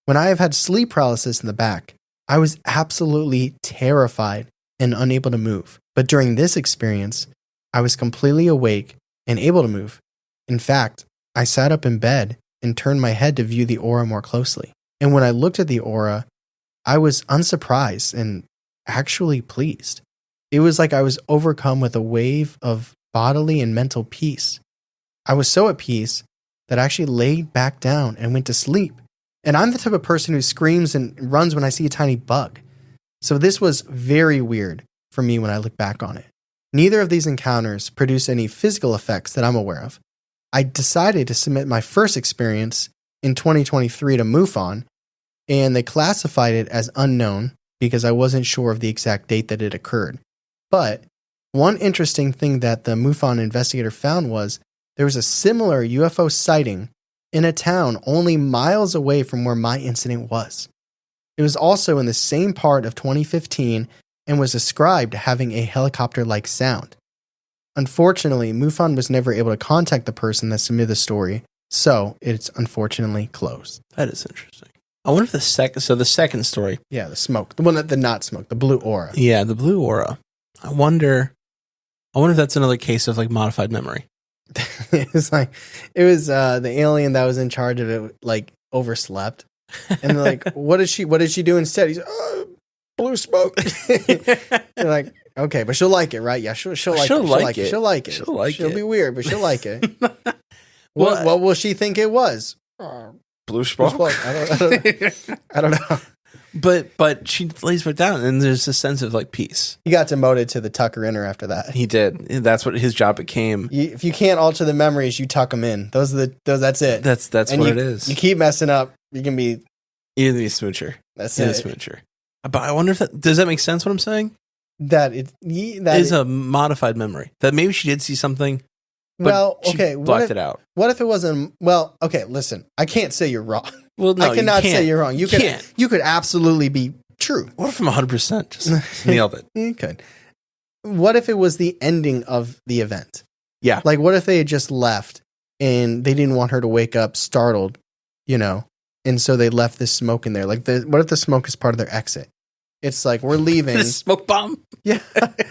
When I have had sleep paralysis in the back, I was absolutely terrified and unable to move. But during this experience, I was completely awake and able to move. In fact, I sat up in bed and turned my head to view the aura more closely. And when I looked at the aura, I was unsurprised and actually pleased. It was like I was overcome with a wave of bodily and mental peace. I was so at peace that I actually laid back down and went to sleep. And I'm the type of person who screams and runs when I see a tiny bug. So this was very weird for me when I look back on it. Neither of these encounters produced any physical effects that I'm aware of. I decided to submit my first experience in 2023 to MUFON, and they classified it as unknown because I wasn't sure of the exact date that it occurred. But one interesting thing that the MUFON investigator found was there was a similar UFO sighting in a town only miles away from where my incident was. It was also in the same part of 2015 and was described having a helicopter-like sound. Unfortunately, MUFON was never able to contact the person that submitted the story, so it's unfortunately closed. That is interesting. I wonder if the second story. Yeah, the smoke. The one that did not smoke, the blue aura. Yeah, the blue aura. I wonder if that's another case of like modified memory. It was the alien that was in charge of it, like, overslept. And they're like, what did she do instead? He's blue smoke. You're like, okay, but she'll like it, right? Yeah, she'll like it. She'll be weird, but she'll like it. What will she think it was? Blue smoke? I don't know. But she lays it down, and there's a sense of like peace. He got demoted to the Tucker Inner after that. He did. That's what his job became. If you can't alter the memories, you tuck them in. That's it. That's what it is. You keep messing up, you can be. You're the smoocher. That's You're it. the smoocher. But I wonder if does that make sense? What I'm saying? That is a modified memory. That maybe she did see something. But she blocked it out. What if it wasn't? Well, okay. Listen, I can't say you're wrong. Well, no, I cannot say you're wrong. You can't. You could absolutely be true. What if I'm 100% just nailed it? You could. what if it was the ending of the event? Yeah. Like, what if they had just left and they didn't want her to wake up startled, and so they left this smoke in there? Like, what if the smoke is part of their exit? It's like, we're leaving. The smoke bomb? Yeah.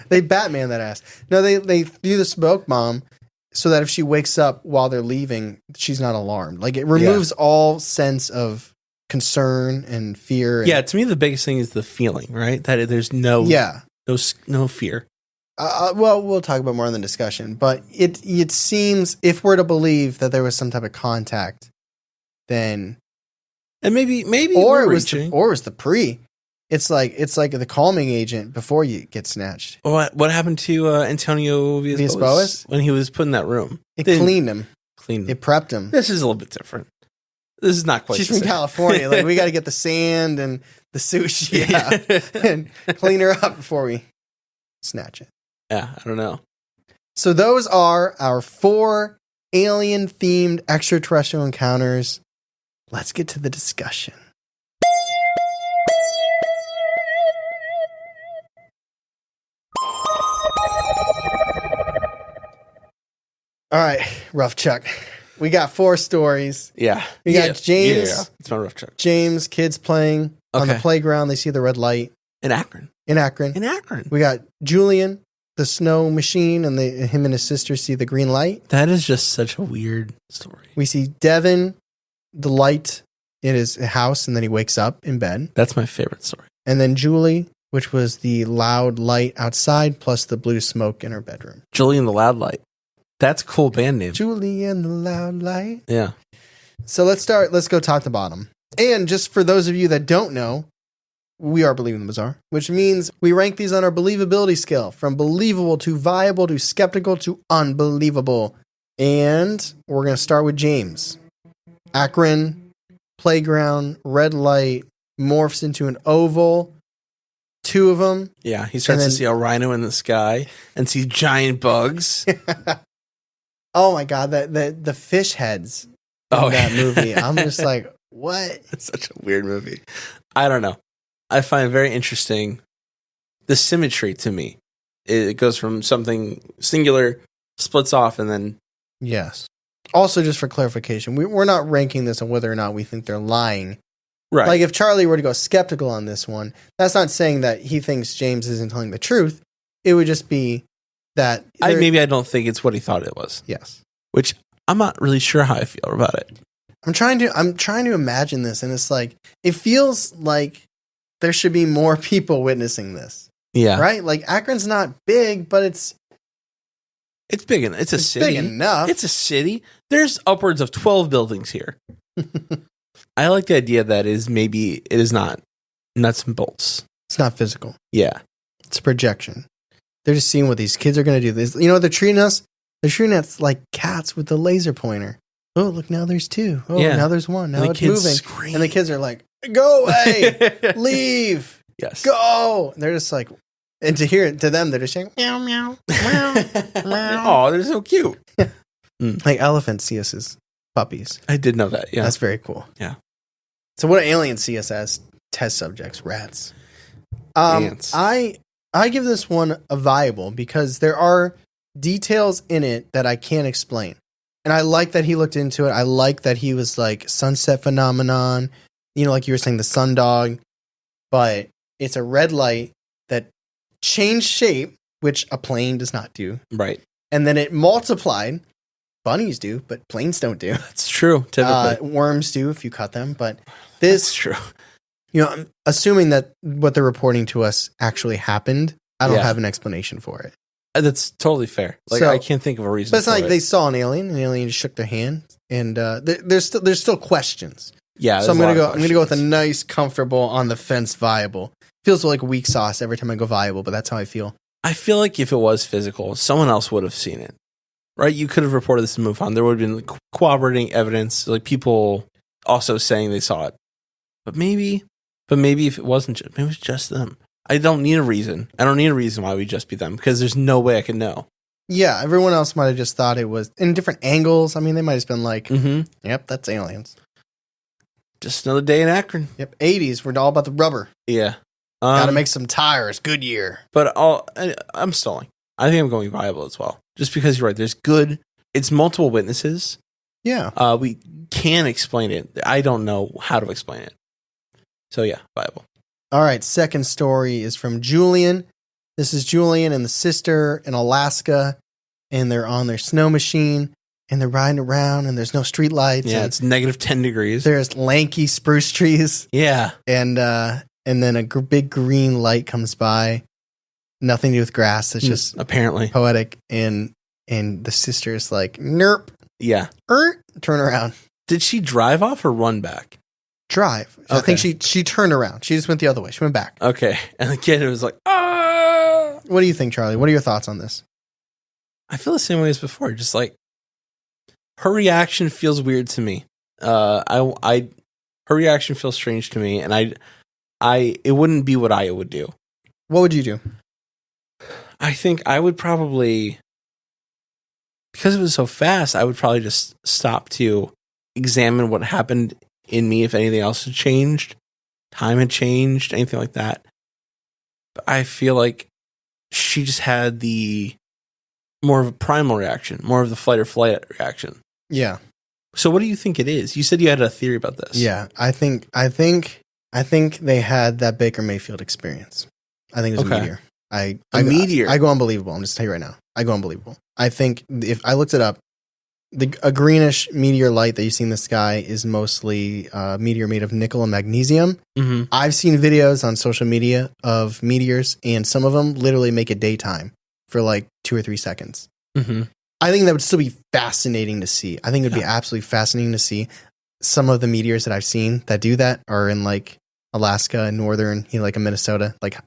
They Batman that ass. No, they do the smoke bomb so that if she wakes up while they're leaving, she's not alarmed. Like, it removes all sense of concern and fear. Yeah, to me, the biggest thing is the feeling, right? That there's no fear. Well, we'll talk about more in the discussion, but it seems, if we're to believe that there was some type of contact, then and maybe or it was the pre. It's like the calming agent before you get snatched. What happened to Antonio Villas-Boas when he was put in that room? It cleaned him. It prepped him. This is a little bit different. This is not quite. She's from California. Like, we got to get the sand and the sushi out and clean her up before we snatch it. Yeah, I don't know. So those are our 4 alien-themed extraterrestrial encounters. Let's get to the discussion. All right, Rough Chuck. We got 4 stories. Yeah. We got James. Yeah. It's my Rough Chuck. James, kids playing on the playground. They see the red light. In Akron. We got Julian, the snow machine, and him and his sister see the green light. That is just such a weird story. We see Devin, the light in his house, and then he wakes up in bed. That's my favorite story. And then Julie, which was the loud light outside plus the blue smoke in her bedroom. Julian the Loud Light. That's a cool band name. Julian the Loud Light. Yeah. So let's go top to bottom. And just for those of you that don't know, we are Believing the Bizarre, which means we rank these on our believability scale from believable to viable to skeptical to unbelievable. And we're going to start with James. Akron, playground, red light, morphs into an oval. 2 of them. Yeah, he starts to see a rhino in the sky and see giant bugs. Oh my God, the fish heads in that movie. I'm just like, what? It's such a weird movie. I don't know. I find it very interesting. The symmetry to me. It goes from something singular, splits off, and then... Yes. Also, just for clarification, we're not ranking this on whether or not we think they're lying. Right. Like, if Charlie were to go skeptical on this one, that's not saying that he thinks James isn't telling the truth. It would just be that... maybe I don't think it's what he thought it was. Yes. Which I'm not really sure how I feel about it. I'm trying to imagine this, and it's like, it feels like there should be more people witnessing this. Yeah. Right? Like, Akron's not big, but it's big enough. It's a city. Big enough. It's a city. There's upwards of 12 buildings here. I like the idea that it is not nuts and bolts. It's not physical. Yeah. It's projection. They're just seeing what these kids are going to do. They're treating us. They're treating us like cats with the laser pointer. Oh, look, now there's 2. Oh, now there's 1. Now it's moving. Scream. And the kids are like, go away. Leave. Yes. Go. And they're just like, and to them, they're just saying, meow, meow, meow, meow. Oh, they're so cute. Like elephants see us as puppies. I did know that. Yeah. That's very cool. Yeah. So what do aliens see us as? Test subjects, rats. Ants. I give this one a viable because there are details in it that I can't explain. And I like that he looked into it. I like that he was like sunset phenomenon, like you were saying, the sundog. But it's a red light that changed shape, which a plane does not do. Right. And then it multiplied. Bunnies do, but planes don't do. That's true. Typically. Worms do if you cut them. But this... That's true. I'm assuming that what they're reporting to us actually happened. I don't have an explanation for it. That's totally fair. Like, I can't think of a reason. But it's not like they saw an alien just shook their hand, and there's still questions. Yeah. So I'm gonna go with a nice, comfortable, on the fence, viable. Feels like weak sauce every time I go viable, but that's how I feel. I feel like if it was physical, someone else would have seen it, right? You could have reported this to MUFON. There would have been corroborating evidence, like people also saying they saw it. But maybe if it wasn't, maybe it was just them. I don't need a reason. I don't need a reason why we just be them because there's no way I can know. Yeah, everyone else might have just thought it was in different angles. I mean, they might have been like, yep, that's aliens. Just another day in Akron. Yep, 80s. We're all about the rubber. Yeah. Gotta make some tires. Goodyear. But I'm stalling. I think I'm going viable as well. Just because you're right. There's good. It's multiple witnesses. Yeah. We can explain it. I don't know how to explain it. So yeah, viable. All right. Second story is from Julian. This is Julian and the sister in Alaska, and they're on their snow machine, and they're riding around, and there's no street lights. Yeah, it's negative 10 degrees. There's lanky spruce trees. Yeah. And then a big green light comes by. Nothing to do with grass. It's just apparently poetic. And the sister's like, nerp. Yeah. Turn around. Did she drive off or run back? Drive. Okay. I think she turned around. She just went the other way. She went back. Okay. And the kid was like, ah. What do you think, Charlie? What are your thoughts on this? I feel the same way as before. Just like her reaction feels weird to me. Her reaction feels strange to me, and it wouldn't be what I would do. What would you do? I think I would probably, because it was so fast, I would probably just stop to examine what happened in me, if anything else had changed, time had changed, anything like that. But I feel like she just had the more of a primal reaction, more of the fight or flight reaction. Yeah. So what do you think it is? You said you had a theory about this. Yeah, I think they had that Baker Mayfield experience. I think it was a meteor. A meteor. I go unbelievable. I'm just telling you right now. I go unbelievable. I think if I looked it up, a greenish meteor light that you see in the sky is mostly a meteor made of nickel and magnesium. Mm-hmm. I've seen videos on social media of meteors, and some of them literally make it daytime for like 2 or 3 seconds. Mm-hmm. I think that would still be fascinating to see. I think it would be absolutely fascinating to see. Some of the meteors that I've seen that do that are in like Alaska and northern, like in Minnesota, like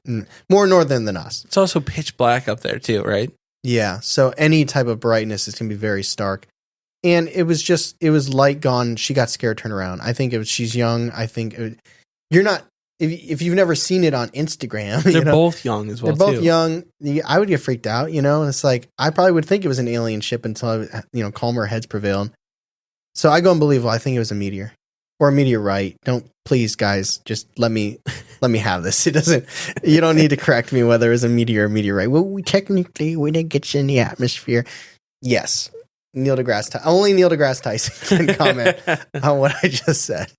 more northern than us. It's also pitch black up there too, right? Yeah. So any type of brightness is going to be very stark. And it was light gone. She got scared, turned around. I think she's young. I think you're not, if you've never seen it on Instagram. They're both young as well. They're both young. I would get freaked out, And it's like, I probably would think it was an alien ship until, calmer heads prevailed. So I go unbelievable. I think it was a meteor or a meteorite. Don't, please, guys, just let me have this. You don't need to correct me whether it was a meteor or meteorite. Well, we didn't get you in the atmosphere. Yes. Only Neil deGrasse Tyson can comment on what I just said.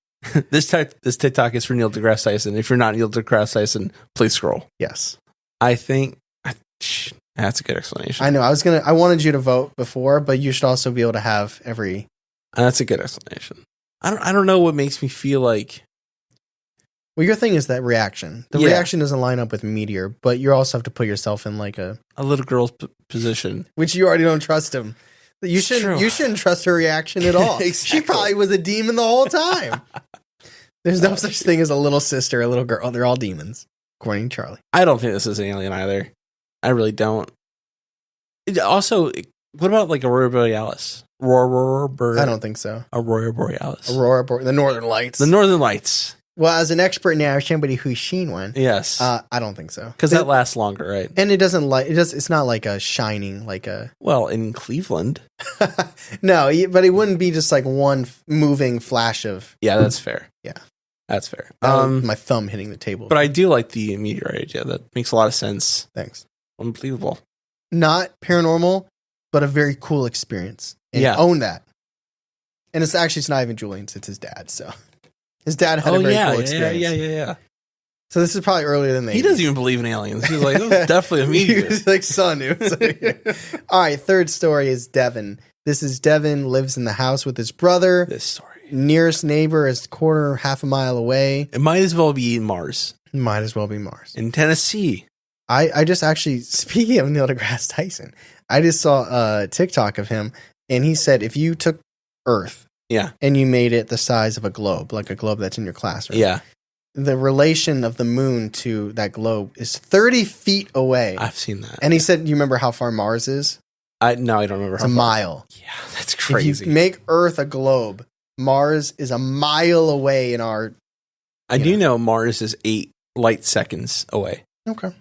This TikTok is for Neil deGrasse Tyson. If you're not Neil deGrasse Tyson, please scroll. Yes. I think that's a good explanation. I know. I wanted you to vote before, but you should also be able to have every. That's a good explanation. I don't know what makes me feel like. Well, your thing is that reaction. The reaction doesn't line up with meteor, but you also have to put yourself in like a little girl's position, which you already don't trust him. You shouldn't trust her reaction at all. Exactly. She probably was a demon the whole time. There's no such thing as a little sister, a little girl. They're all demons, according to Charlie. I don't think this is an alien either. I really don't. Also, what about like Aurora Borealis? I don't think so. Aurora Borealis. The Northern Lights. The Northern Lights. Well, as an expert now, somebody who's seen one. Yes. I don't think so. Because that lasts longer, right? And it's not like a shining, like a. Well, in Cleveland. No, but it wouldn't be just like one moving flash of. Yeah, that's fair. Yeah. That's fair. My thumb hitting the table. But I do like the meteorite idea. That makes a lot of sense. Thanks. Unbelievable. Not paranormal, but a very cool experience. And own that. And it's not even Julian's, it's his dad, so. His dad had a very cool experience. Yeah. So this is probably earlier than He doesn't even believe in aliens. He's like, this is definitely a meteor. He's like, son. All right, third story is Devin. This is Devin lives in the house with his brother. This story. Nearest neighbor is half a mile away. It might as well be Mars. Might as well be Mars. In Tennessee. I just actually, speaking of Neil deGrasse Tyson, I just saw a TikTok of him, and he said if you took Earth and you made it the size of a globe, like a globe that's in your classroom. Yeah. The relation of the moon to that globe is 30 feet away. I've seen that. And he said, you remember how far Mars is? No, I don't remember. It's a mile. Yeah, that's crazy. If you make Earth a globe, Mars is a mile away in our... I do know Mars is 8 light seconds away. Okay.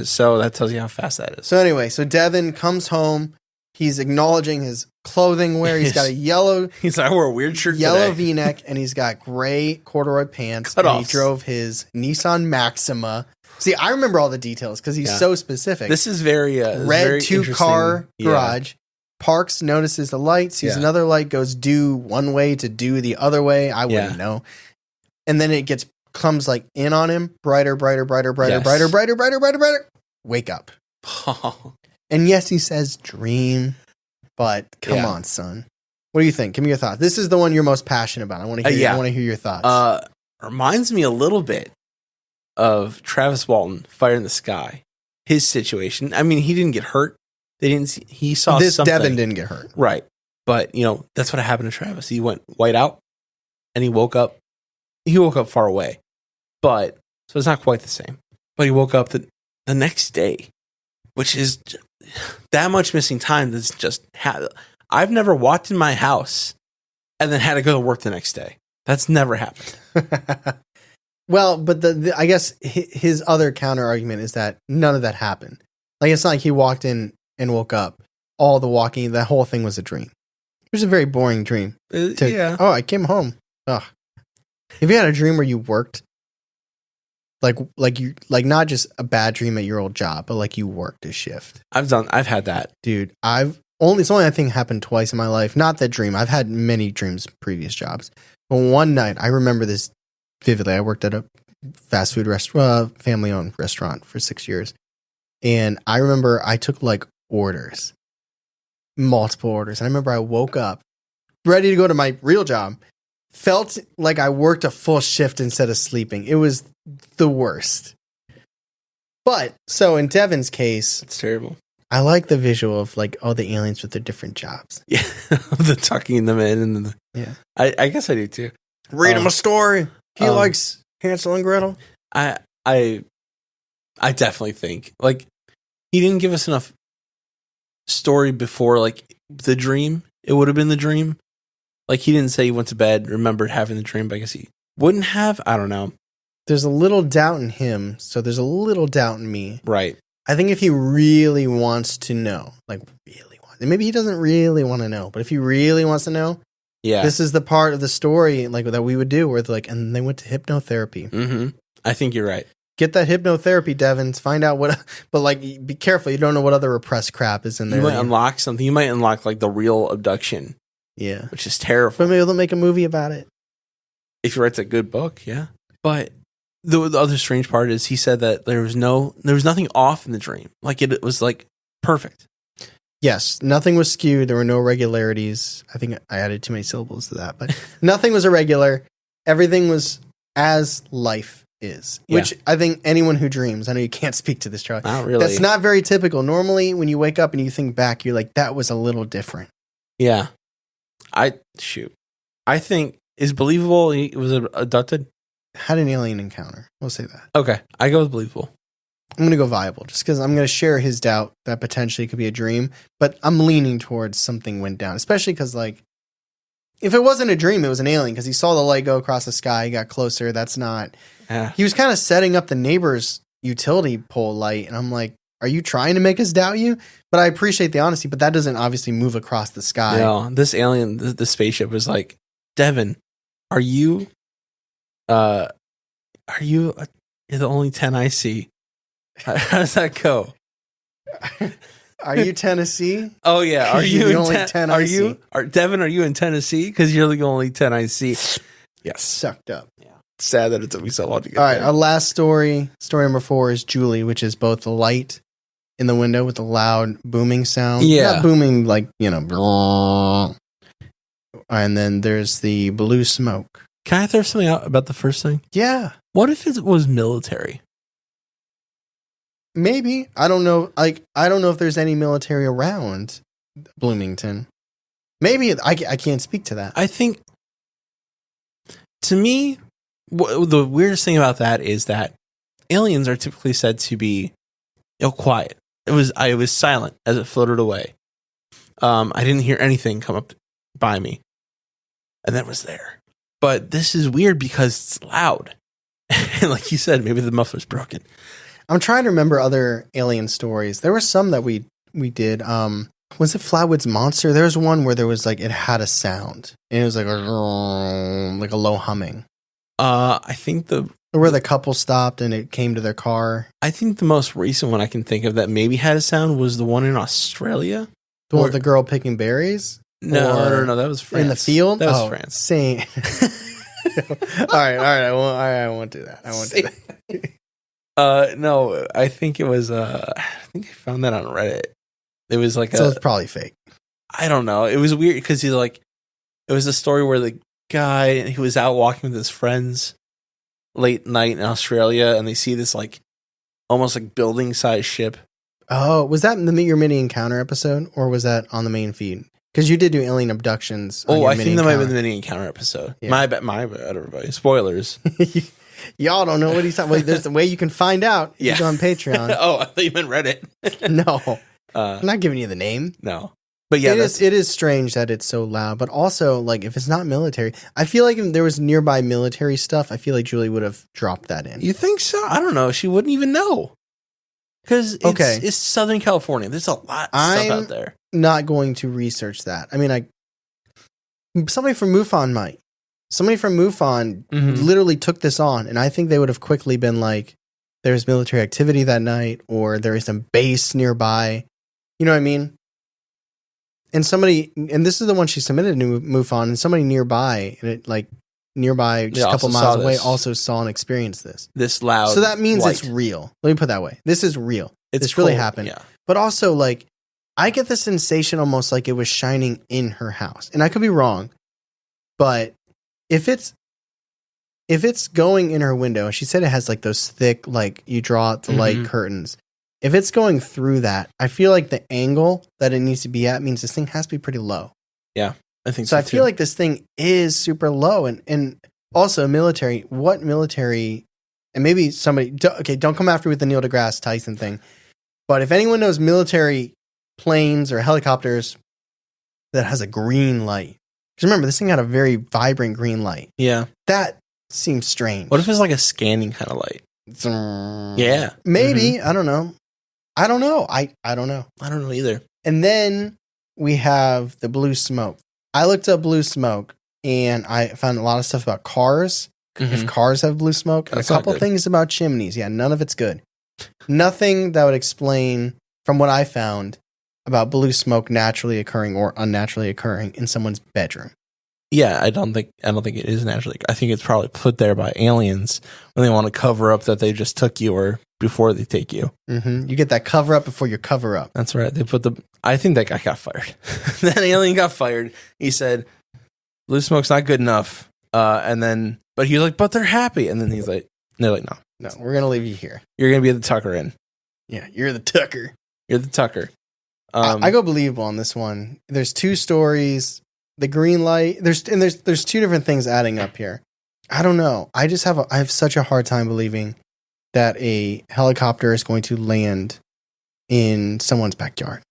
So that tells you how fast that is. So anyway, Devin comes home. He's acknowledging his clothing wear. He's got a yellow... He's like, I wore a weird shirt yellow today. V-neck, and he's got gray corduroy pants. Cut-offs. And he drove his Nissan Maxima See, I remember all the details because he's so specific. This is very red 2-car garage. Parks, notices the light, sees another light, goes due one way to due the other way. I wouldn't know. And then it comes like in on him, brighter. Wake up. And yes, he says dream, but come on, son. What do you think? Give me your thoughts. This is the one you're most passionate about. I want to hear. I want to hear your thoughts. Reminds me a little bit of Travis Walton, Fire in the Sky. His situation. I mean, he didn't get hurt. He saw something. Devin didn't get hurt. Right. But, that's what happened to Travis. He went white out and he woke up. He woke up far away. But, so it's not quite the same. But he woke up the next day, which is that much missing time. That's just, I've never walked in my house and then had to go to work the next day. That's never happened. Well, but I guess his other counter argument is that none of that happened. Like, it's not like he walked in and woke up. All the walking, the whole thing was a dream. It was a very boring dream. Oh, I came home. Ugh. If you had a dream where you worked, like not just a bad dream at your old job, but like you worked a shift. I've had that. Dude, it's only I think happened twice in my life. Not that dream. I've had many dreams, previous jobs. But one night, I remember this vividly. I worked at a fast food restaurant, family-owned restaurant for 6 years. And I remember I took like orders, multiple orders. I remember I woke up ready to go to my real job, felt like I worked a full shift instead of sleeping. It was the worst. But so in Devin's case, it's terrible. I like the visual of like all the aliens with their different jobs. Yeah. The tucking them in. And I guess I do too. Read him a story. He likes Hansel and Gretel. I definitely think like he didn't give us enough story before like the dream. It would have been the dream. Like he didn't say he went to bed, remembered having the dream, but I guess he wouldn't have. I don't know. There's a little doubt in him, so there's a little doubt in me. Right. I think if he really wants to know, and maybe he doesn't really want to know, but if he really wants to know, this is the part of the story like that we would do where like, and they went to hypnotherapy. Mm-hmm. I think you're right. Get that hypnotherapy, Devin. Find out what, but like, be careful. You don't know what other repressed crap is in there. You might unlock something. You might unlock like the real abduction. Yeah. Which is terrible. But maybe they'll make a movie about it. If you write a good book, yeah. But the other strange part is he said that there was nothing off in the dream. Like it was like perfect. Yes. Nothing was skewed. There were no irregularities. I think I added too many syllables to that, but nothing was irregular. Everything was as life is, which I think anyone who dreams, I know you can't speak to this, Charlie. Not really. That's not very typical. Normally when you wake up and you think back, you're like, that was a little different. Yeah. I think is believable he was abducted. Had an alien encounter. We'll say that. Okay. I go with believable. I'm going to go viable just because I'm going to share his doubt that potentially it could be a dream, but I'm leaning towards something went down, especially because like, if it wasn't a dream, it was an alien because he saw the light go across the sky. He got closer. That's not. He was kind of setting up the neighbor's utility pole light. And I'm like, are you trying to make us doubt you? But I appreciate the honesty, but that doesn't obviously move across the sky. No, this alien, the spaceship was like, Devin, you're the only 10 I see. How does that go? Are you Tennessee? Oh yeah. Are you the only 10 I see? Devin, are you in Tennessee? Because you're the only 10 I see. Yes. Sucked up. Yeah. It's sad that it took me so long to get All right. there. Our last story number 4 is Julie, which is both the light in the window with the loud booming sound. Yeah. Not booming like, and then there's the blue smoke. Can I throw something out about the first thing? Yeah. What if it was military? Maybe. I don't know. Like, I don't know if there's any military around Bloomington. Maybe. I can't speak to that. I think, to me, the weirdest thing about that is that aliens are typically said to be quiet. It was silent as it floated away. I didn't hear anything come up by me. And that was there. But this is weird because it's loud. And like you said, maybe the muffler's broken. I'm trying to remember other alien stories. There were some that we did. Was it Flatwood's Monster? There was one where there was like, it had a sound. And it was like a low humming. I think the Where the couple stopped and it came to their car. I think the most recent one I can think of that maybe had a sound was the one in Australia. The one with the girl picking berries? No. That was France. In the field? That was France. Same. all right. I won't do that. I won't do that. No, I think it was. I think I found that on Reddit. It was like so it's probably fake. I don't know. It was weird because it was a story where the guy, he was out walking with his friends late night in Australia, and they see this almost like building sized ship. Oh, was that in your mini encounter episode, or was that on the main feed? Because you did do alien abductions. Oh, I think that might have been the mini encounter episode. Yeah. My bad, everybody. Spoilers. Y'all don't know what he's talking about. There's a way you can find out if you go on Patreon. Oh, I thought you meant Reddit. No. I'm not giving you the name. No. But yeah, it is strange that it's so loud. But also, if it's not military, I feel like if there was nearby military stuff, I feel like Julie would have dropped that in. You think so? I don't know. She wouldn't even know. Because it's Southern California. There's a lot of stuff out there. Not going to research that. I mean, somebody from MUFON might. Somebody from MUFON literally took this on, and I think they would have quickly been like, there's military activity that night, or there is some base nearby. You know what I mean? And this is the one she submitted to MUFON, and somebody nearby, nearby, just a couple miles away, also saw and experienced this. This loud. So that means light. It's real. Let me put it that way. This is real. This cool. really happened. Yeah. But also, I get the sensation almost like it was shining in her house. And I could be wrong. But if it's going in her window, she said it has those thick, you draw out the light curtains. If it's going through that, I feel like the angle that it needs to be at means this thing has to be pretty low. Yeah, I think so. So I feel like this thing is super low. And also what military, and maybe somebody, don't come after me with the Neil deGrasse Tyson thing. But if anyone knows military planes or helicopters that has a green light, because remember, this thing had a very vibrant green light. Yeah. That seems strange. What if it's a scanning kind of light? Yeah. Maybe. I don't know. I don't know. I don't know. I don't know either. And then we have the blue smoke. I looked up blue smoke, and I found a lot of stuff about cars. If cars have blue smoke, and a couple things about chimneys. Yeah, none of it's good. Nothing that would explain, from what I found, about blue smoke naturally occurring or unnaturally occurring in someone's bedroom. Yeah, I don't think it is naturally. I think it's probably put there by aliens when they want to cover up that they just took you or before they take you. Mm-hmm. You get that cover up before you cover up. That's right. I think that guy got fired. That alien got fired. He said, blue smoke's not good enough. But he was like, but they're happy. And then they're like, no, we're going to leave you here. You're going to be the Tucker in. Yeah, you're the Tucker. You're the Tucker. I go believable on this one. There's two stories. The green light. There's two different things adding up here. I don't know. I have such a hard time believing that a helicopter is going to land in someone's backyard.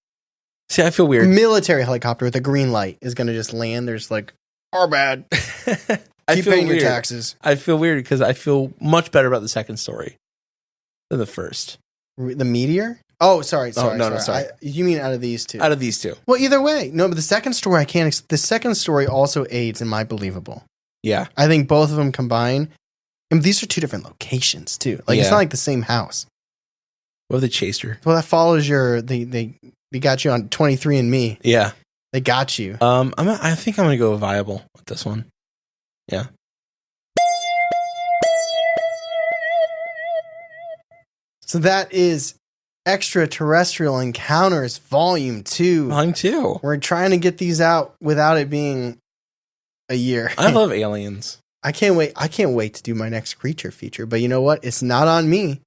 See, I feel weird. Military helicopter with a green light is going to just land. There's our bad. Keep paying your taxes. I feel weird because I feel much better about the second story than the first. The meteor? Oh, sorry. No, sorry. You mean out of these two? Out of these two. Well, either way. No, but the second story, the second story also aids in my believable. Yeah. I think both of them combine. And these are two different locations, too. It's not like the same house. What if they chased her? Well, that follows they got you on 23andMe. Yeah. They got you. I think I'm going to go viable with this one. Yeah. So that is Extraterrestrial Encounters Volume 2. Volume 2. We're trying to get these out without it being a year. I love aliens. I can't wait to do my next creature feature. But you know what? It's not on me.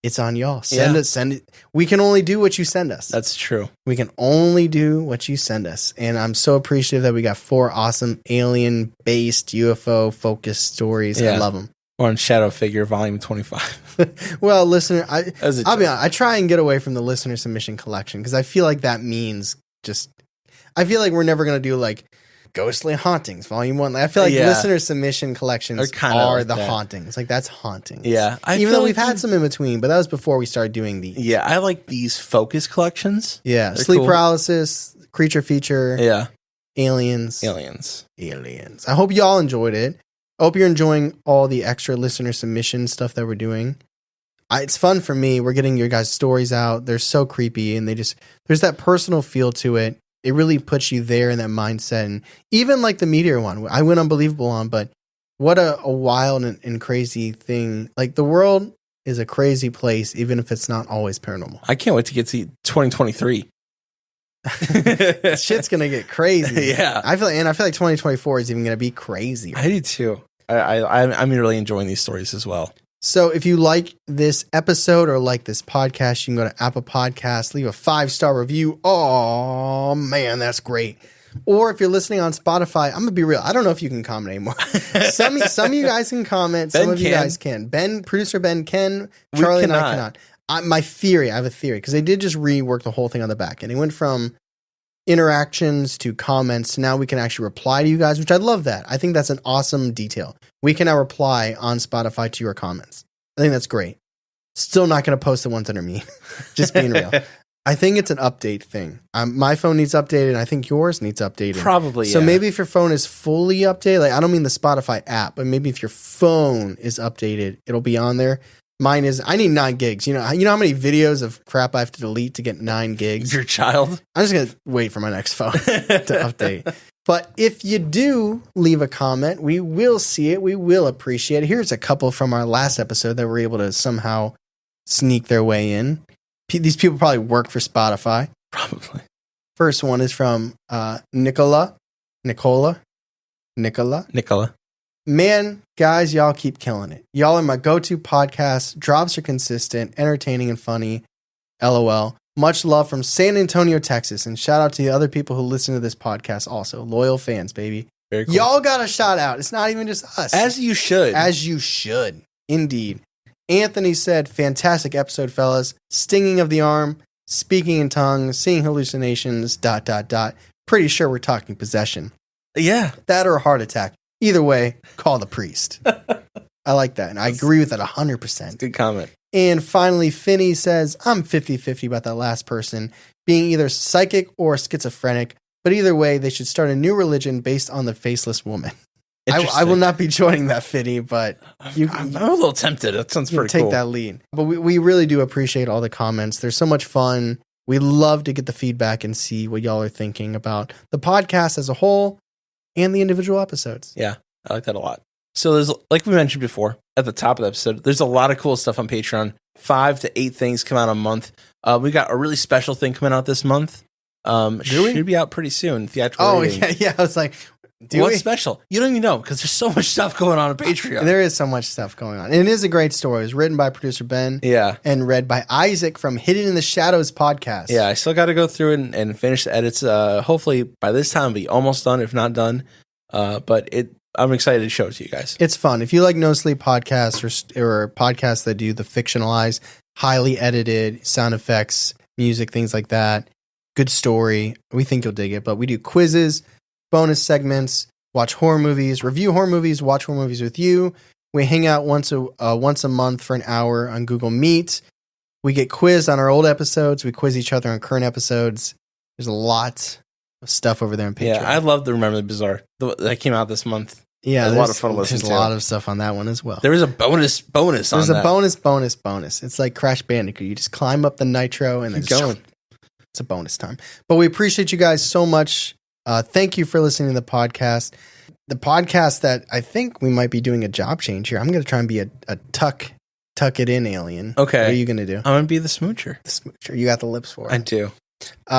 It's on y'all. Send it. We can only do what you send us. That's true. We can only do what you send us. And I'm so appreciative that we got 4 awesome alien-based UFO-focused stories. Yeah. I love them. Or on Shadow Figure Volume 25. Well, listener, I'll be honest. I try and get away from the listener submission collection because I feel like that means I feel like we're never going to do Ghostly Hauntings Volume 1. I feel like listener submission collections are the hauntings. That's hauntings. Yeah. Even though we've had some in between, but that was before we started doing these. Yeah, I like these focus collections. Yeah. They're Sleep cool. Paralysis, Creature Feature. Yeah. Aliens. Aliens. I hope y'all enjoyed it. I hope you're enjoying all the extra listener submission stuff that we're doing. It's fun for me. We're getting your guys' stories out. They're so creepy, and there's that personal feel to it. It really puts you there in that mindset. And even like the meteor one, I went unbelievable on, but what a wild and crazy thing. Like, the world is a crazy place, even if it's not always paranormal. I can't wait to get to 2023. Shit's gonna get crazy. Yeah, I feel like 2024 is even gonna be crazy. I do too. I'm really enjoying these stories as well. So if you like this episode or like this podcast, you can go to Apple Podcasts, leave a 5-star review. Oh man, that's great. Or if you're listening on Spotify, I'm gonna be real. I don't know if you can comment anymore. Some of you guys can comment. Some of you guys can. Producer Ben can. Charlie and I cannot. I have a theory, because they did just rework the whole thing on the back end. It went from interactions to comments to now we can actually reply to you guys, which I love that. I think that's an awesome detail. We can now reply on Spotify to your comments. I think that's great. Still not going to post the ones that are mean. Just being real. I think it's an update thing. My phone needs updated, and I think yours needs updated. Probably, So maybe if your phone is fully updated, like, I don't mean the Spotify app, but maybe if your phone is updated, it'll be on there. Mine is, I need 9 gigs. You know how many videos of crap I have to delete to get 9 gigs? Your child? I'm just going to wait for my next phone to update. But if you do leave a comment, we will see it. We will appreciate it. Here's a couple from our last episode that were able to somehow sneak their way in. These people probably work for Spotify. Probably. First one is from Nicola. Man, guys, y'all keep killing it. Y'all are my go-to podcast. Drops are consistent, entertaining, and funny. LOL. Much love from San Antonio, Texas. And shout out to the other people who listen to this podcast also. Loyal fans, baby. Very cool. Y'all got a shout out. It's not even just us. As you should. As you should. Indeed. Anthony said, fantastic episode, fellas. Stinging of the arm, speaking in tongues, seeing hallucinations, ... Pretty sure we're talking possession. Yeah. That or a heart attack. Either way, call the priest. I like that. And I agree with that 100%. Good comment. And finally, Finney says, I'm 50-50 about that last person being either psychic or schizophrenic. But either way, they should start a new religion based on the faceless woman. I will not be joining that, Finney, but I'm a little tempted. That sounds pretty take cool. that lead. But we really do appreciate all the comments. They're so much fun. We love to get the feedback and see what y'all are thinking about the podcast as a whole and the individual episodes. Yeah, I like that a lot. So there's, like we mentioned before at the top of the episode, there's a lot of cool stuff on Patreon. 5 to 8 things come out a month. We got a really special thing coming out this month. Should be out pretty soon. Theatrical rating. yeah. I was like, what's special? You don't even know, because there's so much stuff going on Patreon. There is so much stuff going on. And it is a great story. It was written by producer Ben. Yeah. And read by Isaac from Hidden in the Shadows podcast. Yeah, I still got to go through it and finish the edits. Hopefully by this time, be almost done, if not done. But I'm excited to show it to you guys. It's fun. If you like No Sleep podcasts or podcasts that do the fictionalized, highly edited sound effects, music, things like that, good story, we think you'll dig it. But we do quizzes, bonus segments, watch horror movies, review horror movies, watch horror movies with you. We hang out once a month for an hour on Google Meet. We get quizzed on our old episodes. We quiz each other on current episodes. There's a lot of stuff over there on Patreon. Yeah, I love the Remember the Bizarre that came out this month. Yeah, a lot of fun to listen to. There's a lot of stuff on that one as well. There is a bonus on that. There's a bonus. It's like Crash Bandicoot. You just climb up the nitro and then keep going. It's a bonus time. But we appreciate you guys so much. Thank you for listening to the podcast. The podcast that I think we might be doing a job change here. I'm going to try and be a tuck it in alien. Okay. What are you going to do? I'm going to be the smoocher. The smoocher. You got the lips for it. I do.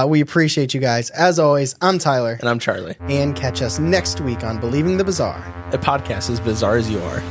We appreciate you guys. As always, I'm Tyler. And I'm Charlie. And catch us next week on Believing the Bizarre. A podcast as bizarre as you are.